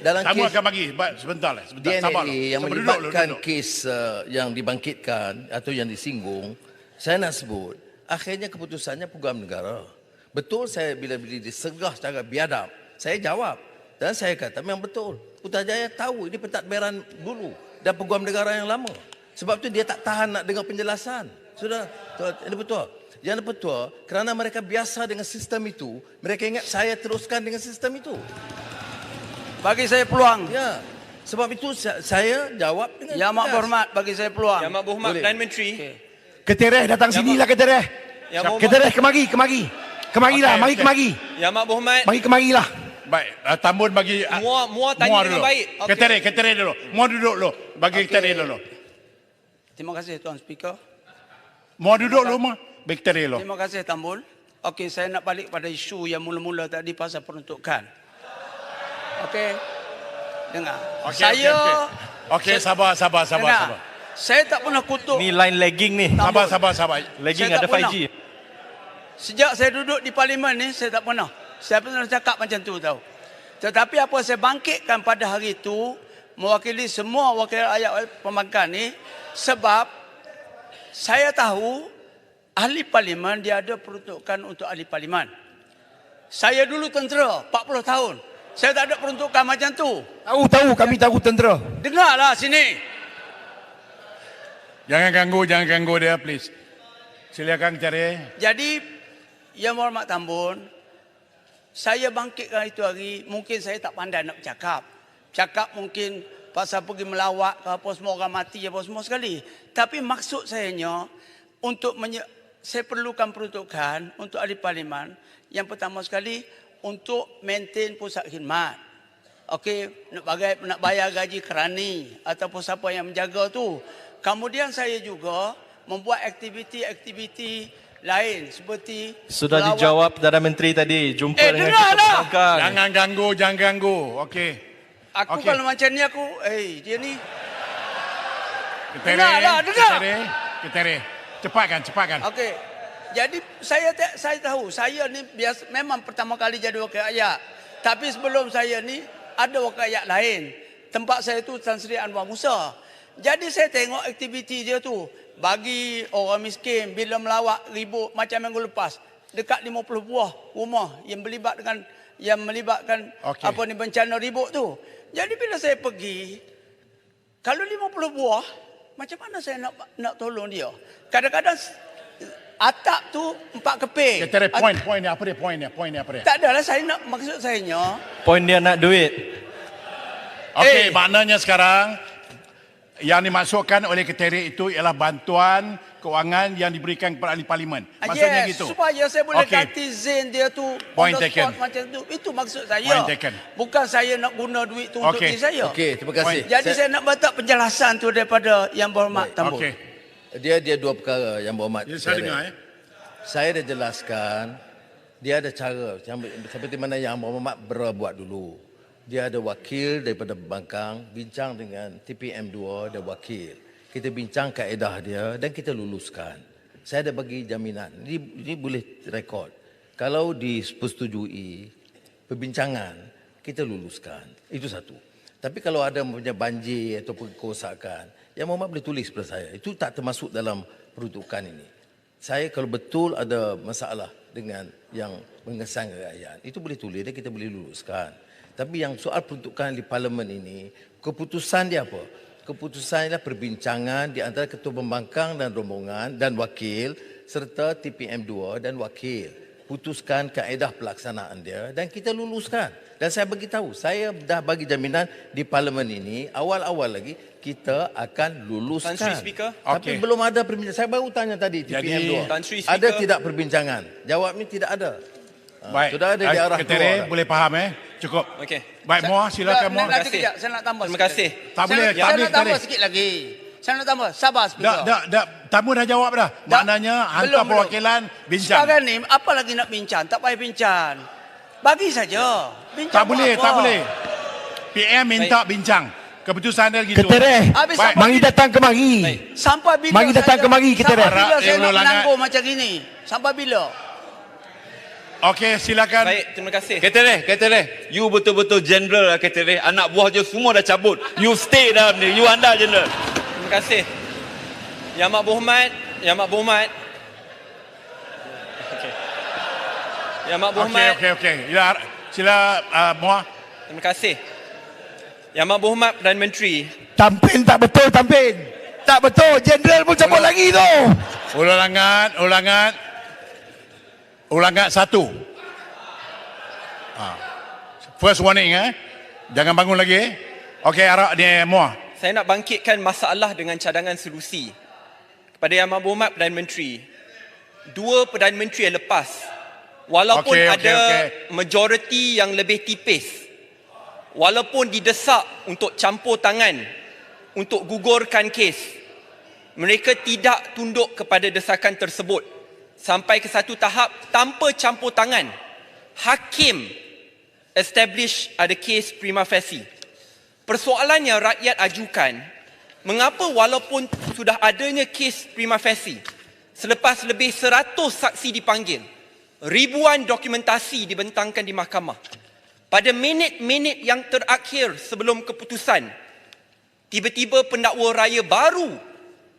S2: dalam
S1: kamu
S2: kes
S1: akan bagi sebentar lah, sebentar.
S2: DNA
S1: Sabarlah.
S2: yang
S1: Sabar,
S2: melibatkan
S1: duduk.
S2: kes yang dibangkitkan atau yang disinggung, saya nak sebut akhirnya keputusannya Peguam Negara. Betul, saya bila disegah secara biadab, saya jawab dan saya kata memang betul. Putrajaya tahu ini pentadbiran dulu dan Peguam Negara yang lama. Sebab tu dia tak tahan nak dengar penjelasan. Sudah, ini betul. Yang betul, kerana mereka biasa dengan sistem itu, mereka ingat saya teruskan dengan sistem itu.
S8: Bagi saya peluang.
S2: Ya. Sebab itu saya jawab dengan
S8: Yang Amat Berhormat, bagi saya peluang.
S12: Yang Amat Berhormat Perdana Menteri,
S6: Ketereh datang sinilah Ketereh.
S12: Yang Berhormat-
S6: Ketereh kemari. Kemarilah, mari kemari.
S12: Yang Amat Berhormat,
S6: Mari kemarilah.
S1: Baik, Tambun bagi
S12: Muar tanya dengan
S1: dulu.
S12: baik. Okey.
S1: Ketereh dulu. Muar duduk dulu. Bagi Ketereh dulu.
S8: Terima kasih Tuan Speaker.
S1: Muar duduk dulu, Muar. Bagi Ketereh dulu.
S8: Terima kasih Tambun. Okey, saya nak balik pada isu yang mula-mula tadi pasal peruntukan. Okey. Dengar.
S1: Okey, sabar.
S8: Dengar. Saya tak pernah kutuk.
S12: ni line lagging ni.
S1: Sabar.
S12: Lagging
S8: Saya
S12: ada
S8: tak pernah.
S12: 5G.
S8: Sejak saya duduk di parlimen ni, saya tak pernah. Saya pernah cakap macam tu tahu. Tetapi apa saya bangkitkan pada hari itu, mewakili semua wakil rakyat pembangkang ni, sebab saya tahu ahli parlimen dia ada peruntukan untuk ahli parlimen. Saya dulu tentera 40 tahun. Saya tak ada peruntukan macam tu.
S6: Tahu, kami tahu tentera.
S8: Dengarlah sini.
S1: Jangan ganggu dia, please. Silakan Ketereh.
S8: Jadi, Yang Berhormat Tambun, saya bangkitkan itu hari, mungkin saya tak pandai nak bercakap. Cakap mungkin pasal pergi melawat ke apa, semua orang mati apa semua sekali. Tapi maksud sayanya, saya perlukan peruntukan untuk ahli parlimen. Yang pertama sekali, untuk maintain pusat khidmat. Okey, nak bayar gaji kerani ataupun siapa yang menjaga tu. Kemudian saya juga membuat aktiviti-aktiviti lain seperti
S12: Sudah dijawab Perdana Menteri tadi, jumpa dengan
S8: dengar
S12: kita
S8: dah.
S12: pembangkang.
S1: Jangan ganggu. Okey.
S8: Aku
S1: Okey.
S8: kalau macam ni aku, dia ni.
S1: Ketereh.
S8: Dengar.
S1: Ketereh. Cepatkan.
S8: Okey. Jadi saya tahu, saya ni memang pertama kali jadi wakil rakyat. Tapi sebelum saya ni ada wakil rakyat lain. Tempat saya tu Tan Sri Anwar Musa. Jadi saya tengok aktiviti dia tu. Bagi orang miskin bila melawat ribut macam minggu lepas. Dekat 50 buah rumah yang melibatkan bencana ribut tu. Jadi bila saya pergi, kalau 50 buah, macam mana saya nak tolong dia? Kadang-kadang atap tu 4 keping.
S1: Ketereh, point ni apa dia?
S8: Tak adalah, saya nak, maksud saya
S12: Poin dia nak duit.
S1: Okey, maknanya sekarang yang dimasukkan oleh Ketereh itu ialah bantuan kewangan yang diberikan kepada ahli parlimen. Maksudnya gitu.
S8: Supaya saya boleh
S1: Okey.
S8: ganti Zain dia tu
S1: Point
S8: on the
S1: taken.
S8: spot macam tu. Itu maksud saya.
S1: Point taken.
S8: Bukan saya nak guna duit tu untuk
S1: Okey.
S8: diri saya.
S2: Okey, terima kasih.
S8: Jadi saya nak minta penjelasan tu daripada Yang Berhormat Tambun.
S1: Okey.
S2: Dia dua perkara yang berhormat.
S1: Ya, saya dengar.
S2: Saya dah jelaskan, dia ada cara seperti mana yang berhormat berbuat dulu. Dia ada wakil daripada Pembangkang, bincang dengan TPM2, ada wakil. Kita bincang kaedah dia dan kita luluskan. Saya ada bagi jaminan. Ini boleh rekod. Kalau disetujui perbincangan, kita luluskan. Itu satu. Tapi kalau ada punya banjir atau kerosakan, Yang Berhormat boleh tulis kepada saya. Itu tak termasuk dalam peruntukan ini. Saya kalau betul ada masalah dengan yang mengesan kerakyaan, itu boleh tulis dan kita boleh luluskan. Tapi yang soal peruntukan di parlimen ini, keputusan dia apa? Keputusan ialah perbincangan di antara ketua pembangkang dan rombongan dan wakil serta TPM2 dan wakil. putuskan kaedah pelaksanaan dia dan kita luluskan. Dan saya beritahu, saya dah bagi jaminan di parlimen ini awal-awal lagi kita akan luluskan.
S12: Tan Sri Speaker.
S2: Tapi belum ada perbincangan. Saya baru tanya tadi TPM 2.
S12: Tan Sri Speaker.
S2: Ada tidak perbincangan? Jawabnya tidak ada.
S1: Baik.
S2: Sudah ada di arah
S1: Ketere,
S2: keluar.
S1: boleh faham Cukup.
S12: Okey.
S1: Baik, Muar, silakan Muar.
S8: Nanti kejap, saya nak tambah.
S12: Terima kasih.
S1: Tak boleh, tak
S8: Saya
S1: boleh
S8: nak tambah
S1: Ketere.
S8: sikit lagi. Saya nak tambah. Sabar, Speaker.
S1: Dah, tamu dah jawab dah. Maknanya hantar perwakilan bincang.
S8: Sekarang ni, apa lagi nak bincang? Tak payah bincang. Bagi saja. Bincang
S1: Tak boleh,
S8: apa?
S1: tak boleh. PM minta bincang. Keputusan dia gitu.
S11: Ketere,
S8: Habis
S1: Baik.
S11: mari datang kemari.
S8: Sampai bila
S11: Mari datang
S8: saja?
S11: kemari, kita
S8: Sampai
S11: dah.
S8: bila saya nak
S1: Ulangan.
S8: menanggung macam gini? Sampai bila?
S1: Okey, silakan.
S12: Baik, terima kasih.
S4: Ketere, you betul-betul general lah Ketere. Anak buah je semua dah cabut. You stay dalam ni. You anda general.
S12: Terima kasih. Yang Amat Berhormat, Yang Amat Berhormat. Okey. Yang Amat Berhormat.
S1: Okey. Sila Muar.
S12: Terima kasih. Yang Amat Berhormat Perdana Menteri.
S11: Tampin tak betul, tampin. Tak betul, jeneral pun cabut lagi tu.
S1: Ulangan 1. First warning Jangan bangun lagi. Okey, arak ni Muar.
S12: Saya nak bangkitkan masalah dengan cadangan solusi. Kepada Yang Amat Berhormat Perdana Menteri. 2 Perdana Menteri yang lepas, walaupun ada majoriti yang lebih tipis, walaupun didesak untuk campur tangan untuk gugurkan kes, mereka tidak tunduk kepada desakan tersebut sampai ke satu tahap tanpa campur tangan. Hakim establish ada kes prima facie. Persoalan yang rakyat ajukan, mengapa walaupun sudah adanya kes prima facie, selepas lebih 100 saksi dipanggil, ribuan dokumentasi dibentangkan di mahkamah, pada minit-minit yang terakhir sebelum keputusan, tiba-tiba pendakwa raya baru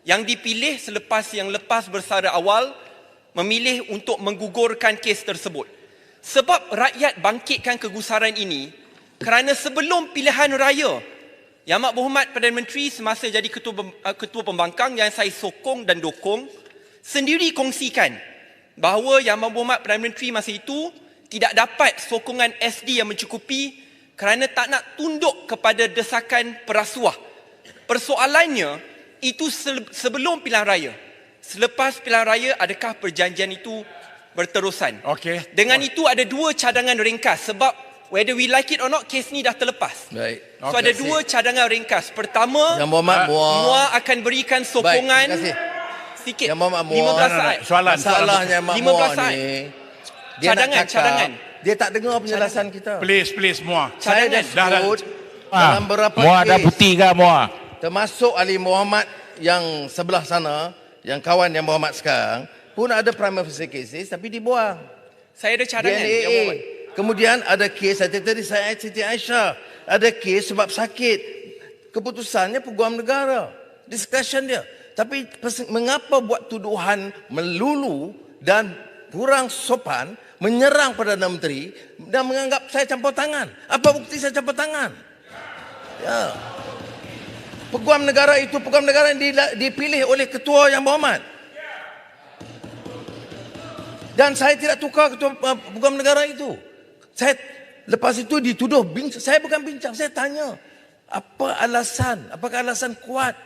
S12: yang dipilih selepas yang lepas bersara awal memilih untuk menggugurkan kes tersebut. Sebab rakyat bangkitkan kegusaran ini kerana sebelum pilihan raya, Yang Amat Berhormat Perdana Menteri semasa jadi ketua pembangkang yang saya sokong dan dukung, sendiri kongsikan bahawa Yang Amat Berhormat Perdana Menteri masa itu tidak dapat sokongan SD yang mencukupi kerana tak nak tunduk kepada desakan perasuah. Persoalannya, itu sebelum pilihan raya. Selepas pilihan raya, adakah perjanjian itu berterusan?
S1: Okey.
S12: Dengan itu ada 2 cadangan ringkas sebab whether we like it or not, kes ni dah terlepas.
S2: Baik.
S12: So ada 2 cadangan ringkas. Pertama,
S2: Yang Berhormat
S12: Muar akan berikan sokongan
S2: Baik, terima kasih.
S12: sikit.
S2: Yang Berhormat Muar.
S12: 15 saat.
S2: Masalahnya Mak
S12: 15
S2: Muar
S12: saat.
S2: ni, dia nak cakap,
S12: cadangan.
S2: dia tak dengar penjelasan kita.
S1: Please Muar.
S2: Saya dah sebut dalam beberapa
S11: Muar dah
S2: kes,
S11: putih ke Muar?
S2: termasuk Ali Muhammad yang sebelah sana, yang kawan Yang Berhormat sekarang, pun ada prima facie cases tapi dibuang.
S12: Saya ada cadangan. Yang
S2: DNA.
S12: Berhormat.
S2: Kemudian ada kes tadi saya Siti Aisyah, ada kes sebab sakit. Keputusannya Peguam Negara, discretion dia. Tapi mengapa buat tuduhan melulu dan kurang sopan, menyerang Perdana Menteri dan menganggap saya campur tangan? Apa bukti saya campur tangan? Ya. Peguam negara itu peguam negara yang dipilih oleh ketua Yang Berhormat. Dan saya tidak tukar ketua peguam negara itu. Saya lepas itu dituduh saya bukan bincang, saya tanya, apa alasan? Apakah alasan kuat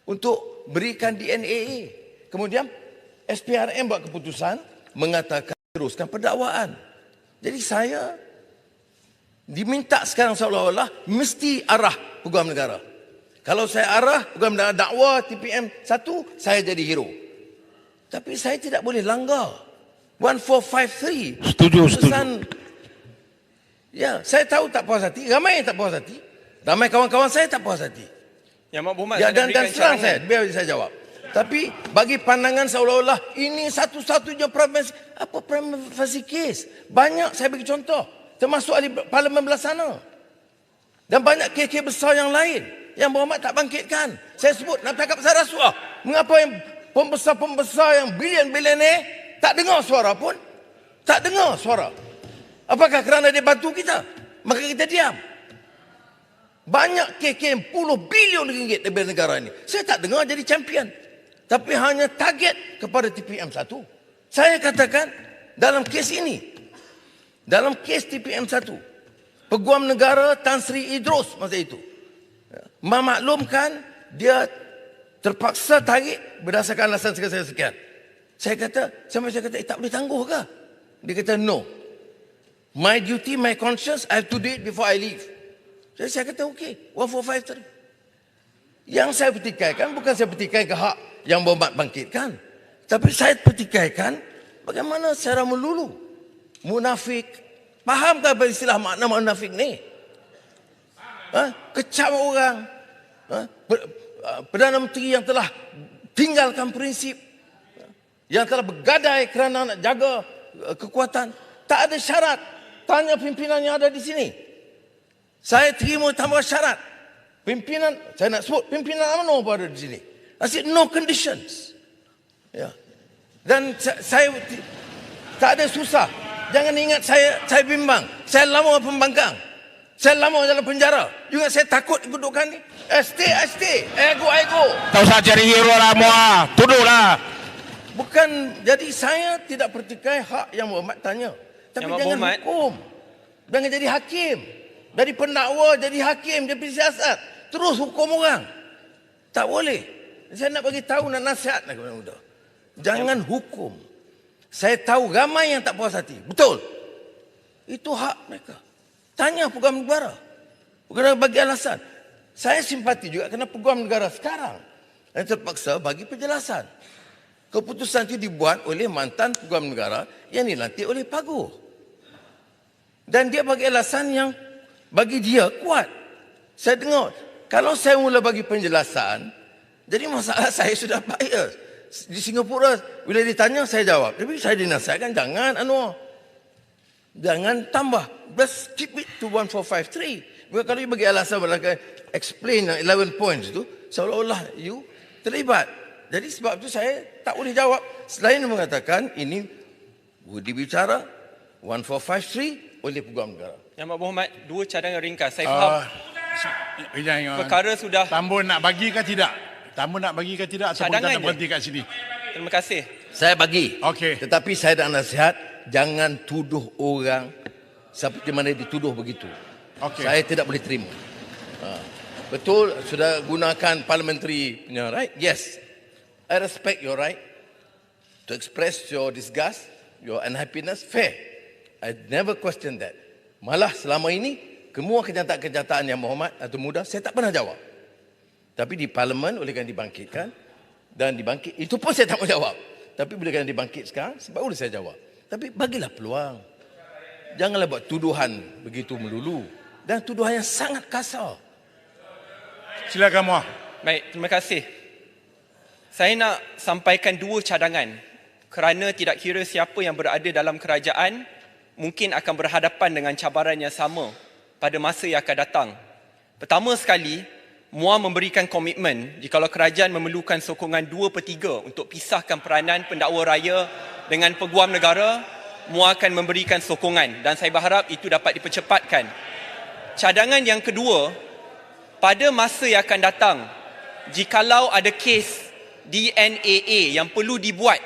S2: untuk berikan DNA? Kemudian SPRM buat keputusan mengatakan teruskan pendakwaan. Jadi saya diminta sekarang seolah-olah mesti arah peguam negara. Kalau saya arah peguam negara dakwa TPM 1, saya jadi hero. Tapi saya tidak boleh langgar 1453.
S11: Setuju.
S2: Ya, saya tahu tak puas hati, ramai yang tak puas hati. Ramai kawan-kawan saya tak puas hati.
S12: Yang Amat Berhormat,
S2: Ya, dan
S12: saya berikan
S2: serang
S12: cadangan.
S2: saya, biar saya jawab. Tapi bagi pandangan seolah-olah ini satu-satunya prima facie case. Banyak saya bagi contoh, termasuk ahli parlimen belah sana. Dan banyak kes-kes besar yang lain Yang Berhormat tak bangkitkan. Saya sebut nak cakap pasal rasuah. Mengapa yang pembesar-pembesar yang bilion-bilion tak dengar suara pun? Tak dengar suara. Apakah kerana dia bantu kita? Maka kita diam. Banyak kes puluh bilion ringgit daripada negara ini. Saya tak dengar jadi champion. Tapi hanya target kepada TPM 1. Saya katakan, dalam kes ini. Dalam kes TPM1. Peguam negara Tan Sri Idrus masa itu. Memaklumkan dia terpaksa tarik berdasarkan alasan sekian-sekian. Saya kata, tak boleh tangguh ke? Dia kata, no. My duty, my conscience, I have to do it before I leave. Jadi saya kata, okey, 1453. Yang saya petikaikan, bukan saya petikaikan hak yang Berhormat bangkitkan. Tapi saya petikaikan bagaimana secara melulu. Munafik. Fahamkah istilah makna munafik ni? Kecam orang. Perdana Menteri yang telah tinggalkan prinsip. Yang telah bergadai kerana nak jaga kekuatan. Tak ada syarat. Tanya pimpinan yang ada di sini. Saya terima tanpa syarat. Pimpinan, saya nak sebut pimpinan UMNO pun ada di sini. I said no conditions. Ya. Dan saya tak ada susah. Jangan ingat saya bimbang. Saya lama pembangkang. Saya lama dalam penjara. Juga saya takut kedudukan ni. Stay. Ego.
S11: Tak usah cari hero lah muah. Tuduhlah.
S2: Bukan, jadi saya tidak pertikai hak yang Berhormat tanya. Tapi
S12: Yang
S2: jangan
S12: Berhormat,
S2: hukum. Jangan jadi hakim. Dari pendakwa jadi hakim, jadi siasat. Terus hukum orang. Tak boleh. Saya nak bagi tahu, nak nasihat nak kepada muda. Jangan hukum. Saya tahu ramai yang tak puas hati. Betul. Itu hak mereka. Tanya peguam negara. Bukan bagi alasan. Saya simpati juga kerana peguam negara sekarang yang terpaksa bagi penjelasan. Keputusan itu dibuat oleh mantan peguam negara yang dilantik oleh Paguh. Dan dia bagi alasan yang bagi dia kuat. Saya dengar, kalau saya mula bagi penjelasan, jadi masalah saya sudah bias. Di Singapura, bila ditanya, saya jawab. Tapi saya dinasihatkan, jangan Anwar. Jangan tambah. Just keep it to 1453. Bukan kalau you bagi alasan, explain yang 11 points itu, seolah-olah you terlibat. Jadi sebab itu saya tak boleh jawab. Selain mengatakan, ini dibicara 1453 oleh peguam negara.
S12: Yang Berhormat, dua cadangan ringkas. Saya faham. Perkara sudah...
S1: Tambun nak bagi ke tidak? Tambun nak bagi ke tidak? Ataupun kita nak berhenti kat sini?
S12: Terima kasih.
S2: Saya bagi.
S1: Okey.
S2: Tetapi saya nak nasihat, jangan tuduh orang seperti mana dituduh begitu.
S1: Okey.
S2: Saya tidak boleh terima. Betul, sudah gunakan parliamentary punya right? Yes. I respect your right to express your disgust, your unhappiness. Fair. I never question that. Malah selama ini, semua kenyataan-kenyataan yang Berhormat atau muda, saya tak pernah jawab. Tapi di parlimen, oleh kerana dibangkitkan, dan dibangkit, itu pun saya tak mau jawab. Tapi bila kerana dibangkit sekarang, sebab boleh saya jawab. Tapi bagilah peluang. Janganlah buat tuduhan begitu melulu. Dan tuduhan yang sangat kasar.
S1: Silakan Muah.
S12: Baik, terima kasih. Saya nak sampaikan dua cadangan. Kerana tidak kira siapa yang berada dalam kerajaan, mungkin akan berhadapan dengan cabaran yang sama pada masa yang akan datang. Pertama sekali, MUA memberikan komitmen jikalau kerajaan memerlukan sokongan 2/3 untuk pisahkan peranan pendakwa raya dengan peguam negara, MUA akan memberikan sokongan dan saya berharap itu dapat dipercepatkan. Cadangan yang kedua, pada masa yang akan datang, jikalau ada kes DNAA yang perlu dibuat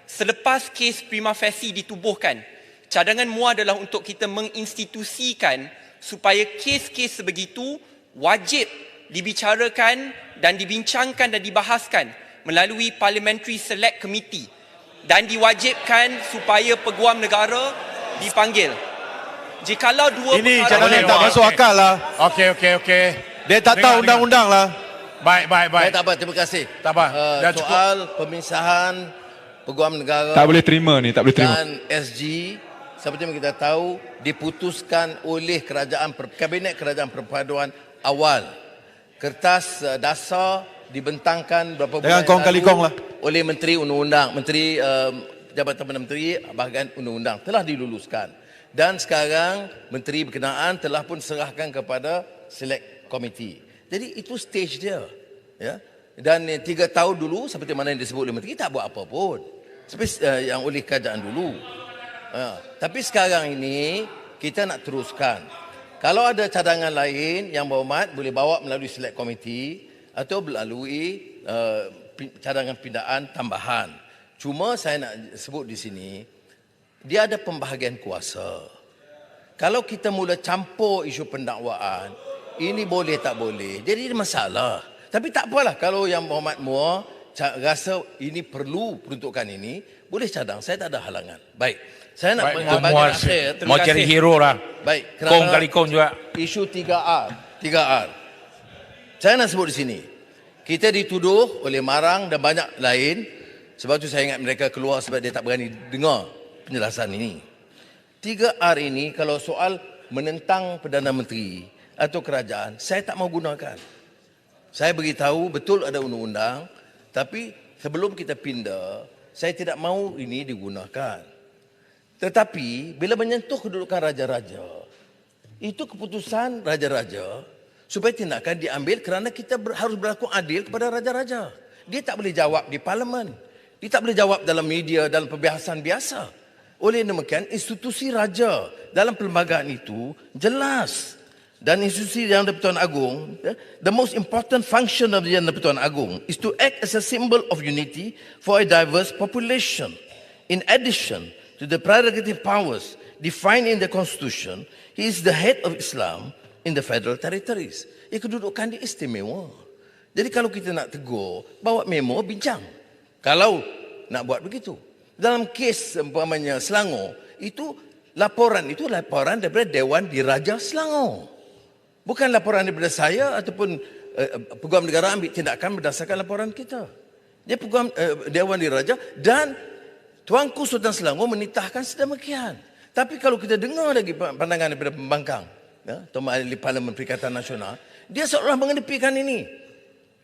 S12: selepas kes prima facie ditubuhkan, cadangan MUA adalah untuk kita menginstitusikan supaya kes-kes sebegitu wajib dibicarakan dan dibincangkan dan dibahaskan melalui Parliamentary Select Committee dan diwajibkan supaya peguam negara dipanggil. Jikalau dua
S6: ini cadangan tak masuk akal lah.
S1: Okey.
S6: Dia tak tahu undang-undang lah.
S1: Baik.
S2: Tak apa, terima kasih.
S1: Tak apa.
S2: Soal pemisahan peguam negara
S17: tak boleh terima ni, tak boleh terima.
S2: Dan SG, seperti yang kita tahu, diputuskan oleh Kabinet Kerajaan Perpaduan awal. Kertas dasar dibentangkan berapa bulan
S6: kali kong lah.
S2: Oleh Menteri Undang-Undang, Menteri Jabatan Perdana Menteri bahagian Undang-Undang telah diluluskan. Dan sekarang Menteri berkenaan telah pun serahkan kepada Select Committee. Jadi itu stage dia. Ya. Dan 3 tahun dulu seperti mana yang disebut oleh Menteri tak buat apa pun. Seperti yang oleh kerajaan dulu. Tapi sekarang ini kita nak teruskan. Kalau ada cadangan lain yang Berhormat boleh bawa melalui Select Committee atau melalui cadangan pindaan tambahan. Cuma saya nak sebut di sini, dia ada pembahagian kuasa. Kalau kita mula campur isu pendakwaan, ini boleh tak boleh, jadi masalah. Tapi tak apalah, kalau yang Muhammad Muar rasa ini perlu peruntukan ini, boleh cadang, saya tak ada halangan. Baik, saya nak bahagian akhir.
S11: Mau cari hero lah.
S2: Baik,
S11: Kong kali kong juga.
S2: Isu 3R. Saya nak sebut di sini. Kita dituduh oleh Marang dan banyak lain, sebab tu saya ingat mereka keluar sebab dia tak berani dengar penjelasan ini. 3R ini kalau soal menentang Perdana Menteri atau kerajaan, saya tak mau gunakan. Saya beritahu betul ada undang-undang, tapi sebelum kita pindah, saya tidak mau ini digunakan. Tetapi bila menyentuh kedudukan raja-raja, itu keputusan raja-raja supaya tindakan diambil kerana kita harus berlaku adil kepada raja-raja. Dia tak boleh jawab di parlimen. Dia tak boleh jawab dalam media, dalam perbahasan biasa. Oleh demikian, institusi raja dalam perlembagaan itu jelas. Dan institusi Yang di-Pertuan Agong, the most important function of the Yang di-Pertuan Agong is to act as a symbol of unity for a diverse population. In addition to the prerogative powers defined in the Constitution, he is the head of Islam in the Federal Territories. Kedudukan dia istimewa. Jadi kalau kita nak tegur, bawa memo, bincang. Kalau nak buat begitu. Dalam kes umpamanya Selangor, itu laporan daripada Dewan Diraja Selangor. Bukan laporan daripada saya ataupun Peguam Negara ambil tindakan berdasarkan laporan kita. Dia Dewan Diraja dan Tuanku Sultan Selangor menitahkan sedemikian. Tapi kalau kita dengar lagi pandangan daripada pembangkang, atau ahli Parlimen Perikatan Nasional, dia seolah mengedepikan ini.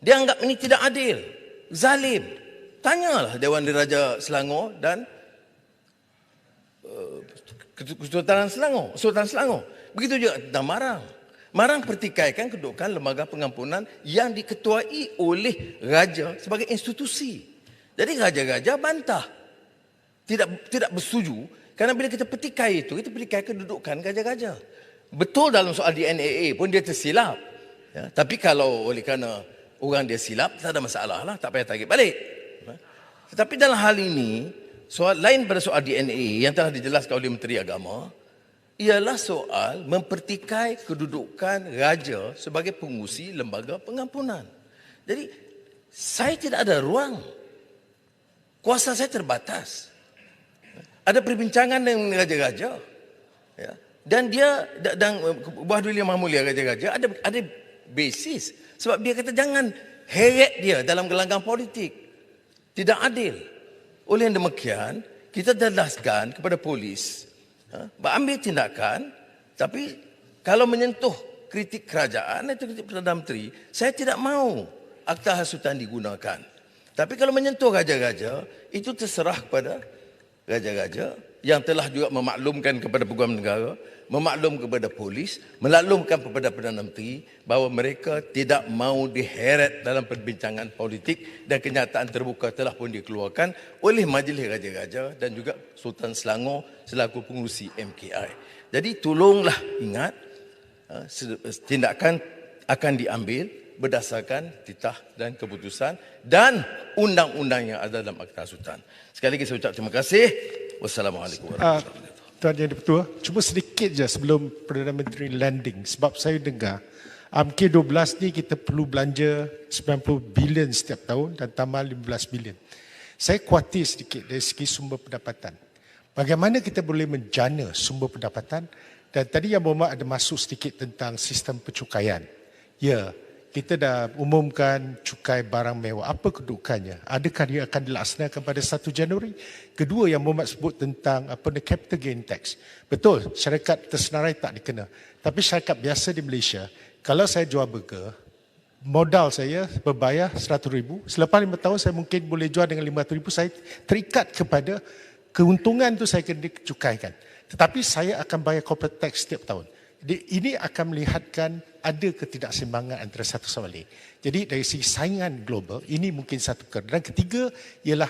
S2: Dia anggap ini tidak adil, zalim. Tanyalah Dewan Diraja Selangor dan Kesultanan Selangor, Sultan Selangor. Begitu juga tentang Marang. Marang pertikaikan kedudukan lembaga pengampunan yang diketuai oleh raja sebagai institusi. Jadi raja-raja bantah. Tidak bersetuju kerana bila kita petikai itu, kita petikai kedudukan raja-raja. Betul dalam soal DNAA pun dia tersilap. Ya, tapi kalau oleh kerana orang dia silap, tak ada masalah lah, tak payah tarik balik. Tetapi dalam hal ini, soal lain pada soal DNA yang telah dijelaskan oleh Menteri Agama, ialah soal mempertikai kedudukan raja sebagai pengurusi lembaga pengampunan. Jadi, saya tidak ada ruang. Kuasa saya terbatas. Ada perbincangan dengan raja-raja. Ya. Dan dia, dan Buah Duli Yang Maha Mulia raja-raja, ada basis. Sebab dia kata jangan heret dia dalam gelanggang politik. Tidak adil. Oleh demikian, kita jelaskan kepada polis, ambil tindakan, tapi kalau menyentuh kritik kerajaan atau kritik Perdana Menteri, saya tidak mahu akta hasutan digunakan. Tapi kalau menyentuh raja-raja, itu terserah kepada raja-raja yang telah juga memaklumkan kepada Peguam Negara, memaklum kepada polis, memaklumkan kepada Perdana Menteri bahawa mereka tidak mahu diheret dalam perbincangan politik dan kenyataan terbuka telah pun dikeluarkan oleh Majlis Raja-Raja dan juga Sultan Selangor selaku pengurusi MKI. Jadi tolonglah ingat, tindakan akan diambil berdasarkan titah dan keputusan dan undang-undang yang ada dalam Akta Hasutan. Sekali lagi saya ucap terima kasih. Wassalamualaikum warahmatullahi wabarakatuh.
S17: Tuan Yang di-Pertua, cuma sedikit je sebelum Perdana Menteri landing. Sebab saya dengar, MK12 ni kita perlu belanja 90 bilion setiap tahun dan tambah 15 bilion. Saya khawatir sedikit dari segi sumber pendapatan. Bagaimana kita boleh menjana sumber pendapatan? Dan tadi Yang Berhormat ada masuk sedikit tentang sistem pencukaian. Ya, kita dah umumkan cukai barang mewah. Apa kedudukannya? Adakah dia akan dilaksanakan pada 1 Januari? Kedua, Yang Berhormat sebut tentang capital gain tax. Betul, syarikat tersenarai tak dikena. Tapi syarikat biasa di Malaysia, kalau saya jual burger, modal saya berbayar 100,000. Selepas 5 tahun saya mungkin boleh jual dengan 500,000. Saya terikat kepada keuntungan tu saya kena cukaikan. Tetapi saya akan bayar corporate tax setiap tahun. Jadi ini akan melihatkan ada ketidakseimbangan antara satu sama lain. Jadi dari segi saingan global, ini mungkin satu perkara. Dan ketiga ialah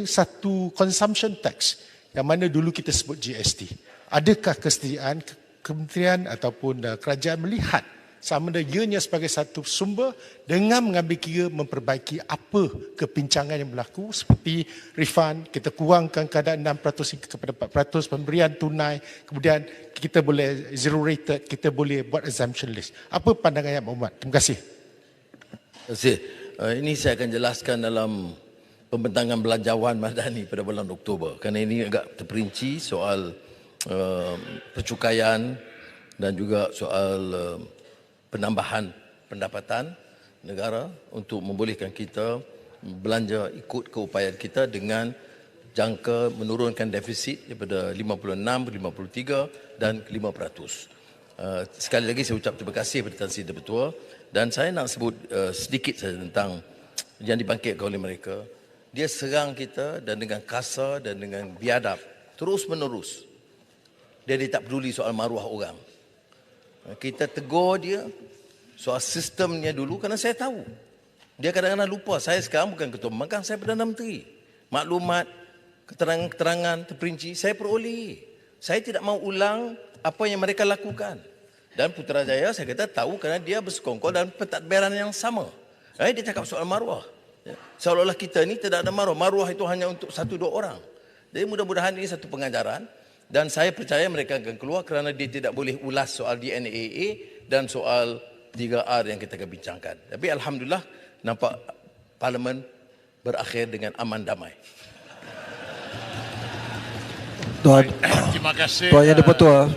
S17: satu consumption tax yang mana dulu kita sebut GST. Adakah kesediaan kementerian ataupun kerajaan melihat sama ada ianya sebagai satu sumber dengan mengambil kira memperbaiki apa kepincangan yang berlaku seperti refund, kita kurangkan kadar 6% kepada 4% pemberian tunai, kemudian kita boleh zero rated, kita boleh buat exemption list. Apa pandangan Yang Berhormat? Terima kasih.
S2: Terima kasih. Ini saya akan jelaskan dalam pembentangan belanjawan Madani pada bulan Oktober. Kerana ini agak terperinci soal percukaian dan juga soal penambahan pendapatan negara untuk membolehkan kita belanja ikut keupayaan kita dengan jangka menurunkan defisit daripada 56, 53 dan 5%. Sekali lagi saya ucap terima kasih kepada Tan Sri Ketua dan saya nak sebut sedikit saja tentang yang dibangkitkan oleh mereka. Dia serang kita dan dengan kasar dan dengan biadab terus menerus. Dia tak peduli soal maruah orang. Kita tegur dia soal sistemnya dulu kerana saya tahu. Dia kadang-kadang lupa. Saya sekarang bukan Ketua Pembangkang, saya Perdana Menteri. Maklumat, keterangan-keterangan terperinci saya peroleh. Saya tidak mahu ulang apa yang mereka lakukan. Dan Putrajaya saya kata tahu kerana dia bersekongkol dalam pentadbiran yang sama. Dia cakap soal maruah. Seolah-olah kita ni tidak ada maruah. Maruah itu hanya untuk 1-2 orang. Jadi mudah-mudahan ini satu pengajaran. Dan saya percaya mereka akan keluar kerana dia tidak boleh ulas soal DNAA dan soal 3R yang kita akan bincangkan. Tapi Alhamdulillah nampak Parlimen berakhir dengan aman damai.
S18: Tuan,
S1: terima kasih.
S18: Tuan Yang Dipertua,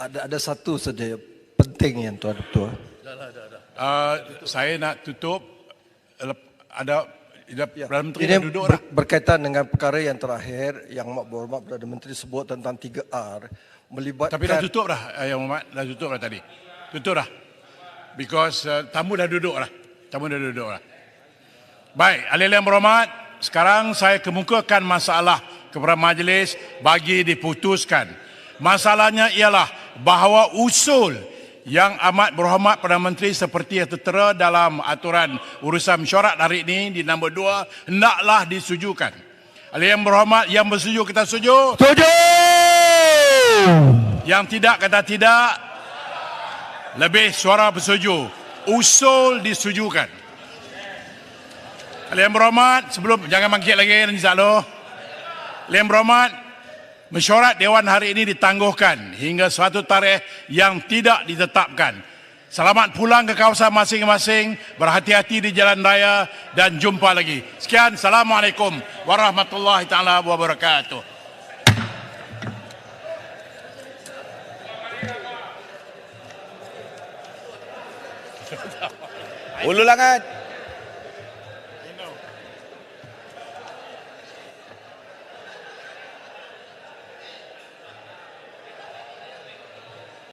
S18: ada satu saja penting yang Tuan Dipertua.
S1: Saya nak tutup. Ada Perdana Menteri
S18: ini
S1: duduk
S18: berkaitan dengan perkara yang terakhir yang Mak Berhormat Perdana Menteri sebut tentang 3R melibatkan.
S1: Tapi dah tutup dah Yang Berhormat, dah tutup dah tadi. Tutup dah. Because tamu dah duduk dah. Tamu dah duduk dah. Baik, ahli-ahli Yang Berhormat, sekarang saya kemukakan masalah kepada majlis bagi diputuskan. Masalahnya ialah bahawa usul yang amat berhormat Perdana Menteri seperti yang tertera dalam aturan urusan mesyuarat hari ini di nombor 2 hendaklah disetujukan. Ahli Yang Berhormat yang bersetuju kata setuju.
S11: Setuju.
S1: Yang tidak kata tidak. Lebih suara bersetuju. Usul disetujukan. Ahli Yang Berhormat, sebelum jangan bangkit lagi Nanti Zalo. Ahli Yang Berhormat, mesyuarat Dewan hari ini ditangguhkan hingga suatu tarikh yang tidak ditetapkan. Selamat pulang ke kawasan masing-masing, berhati-hati di jalan raya dan jumpa lagi. Sekian, Assalamualaikum warahmatullahi taala wabarakatuh.
S9: Ulu langat.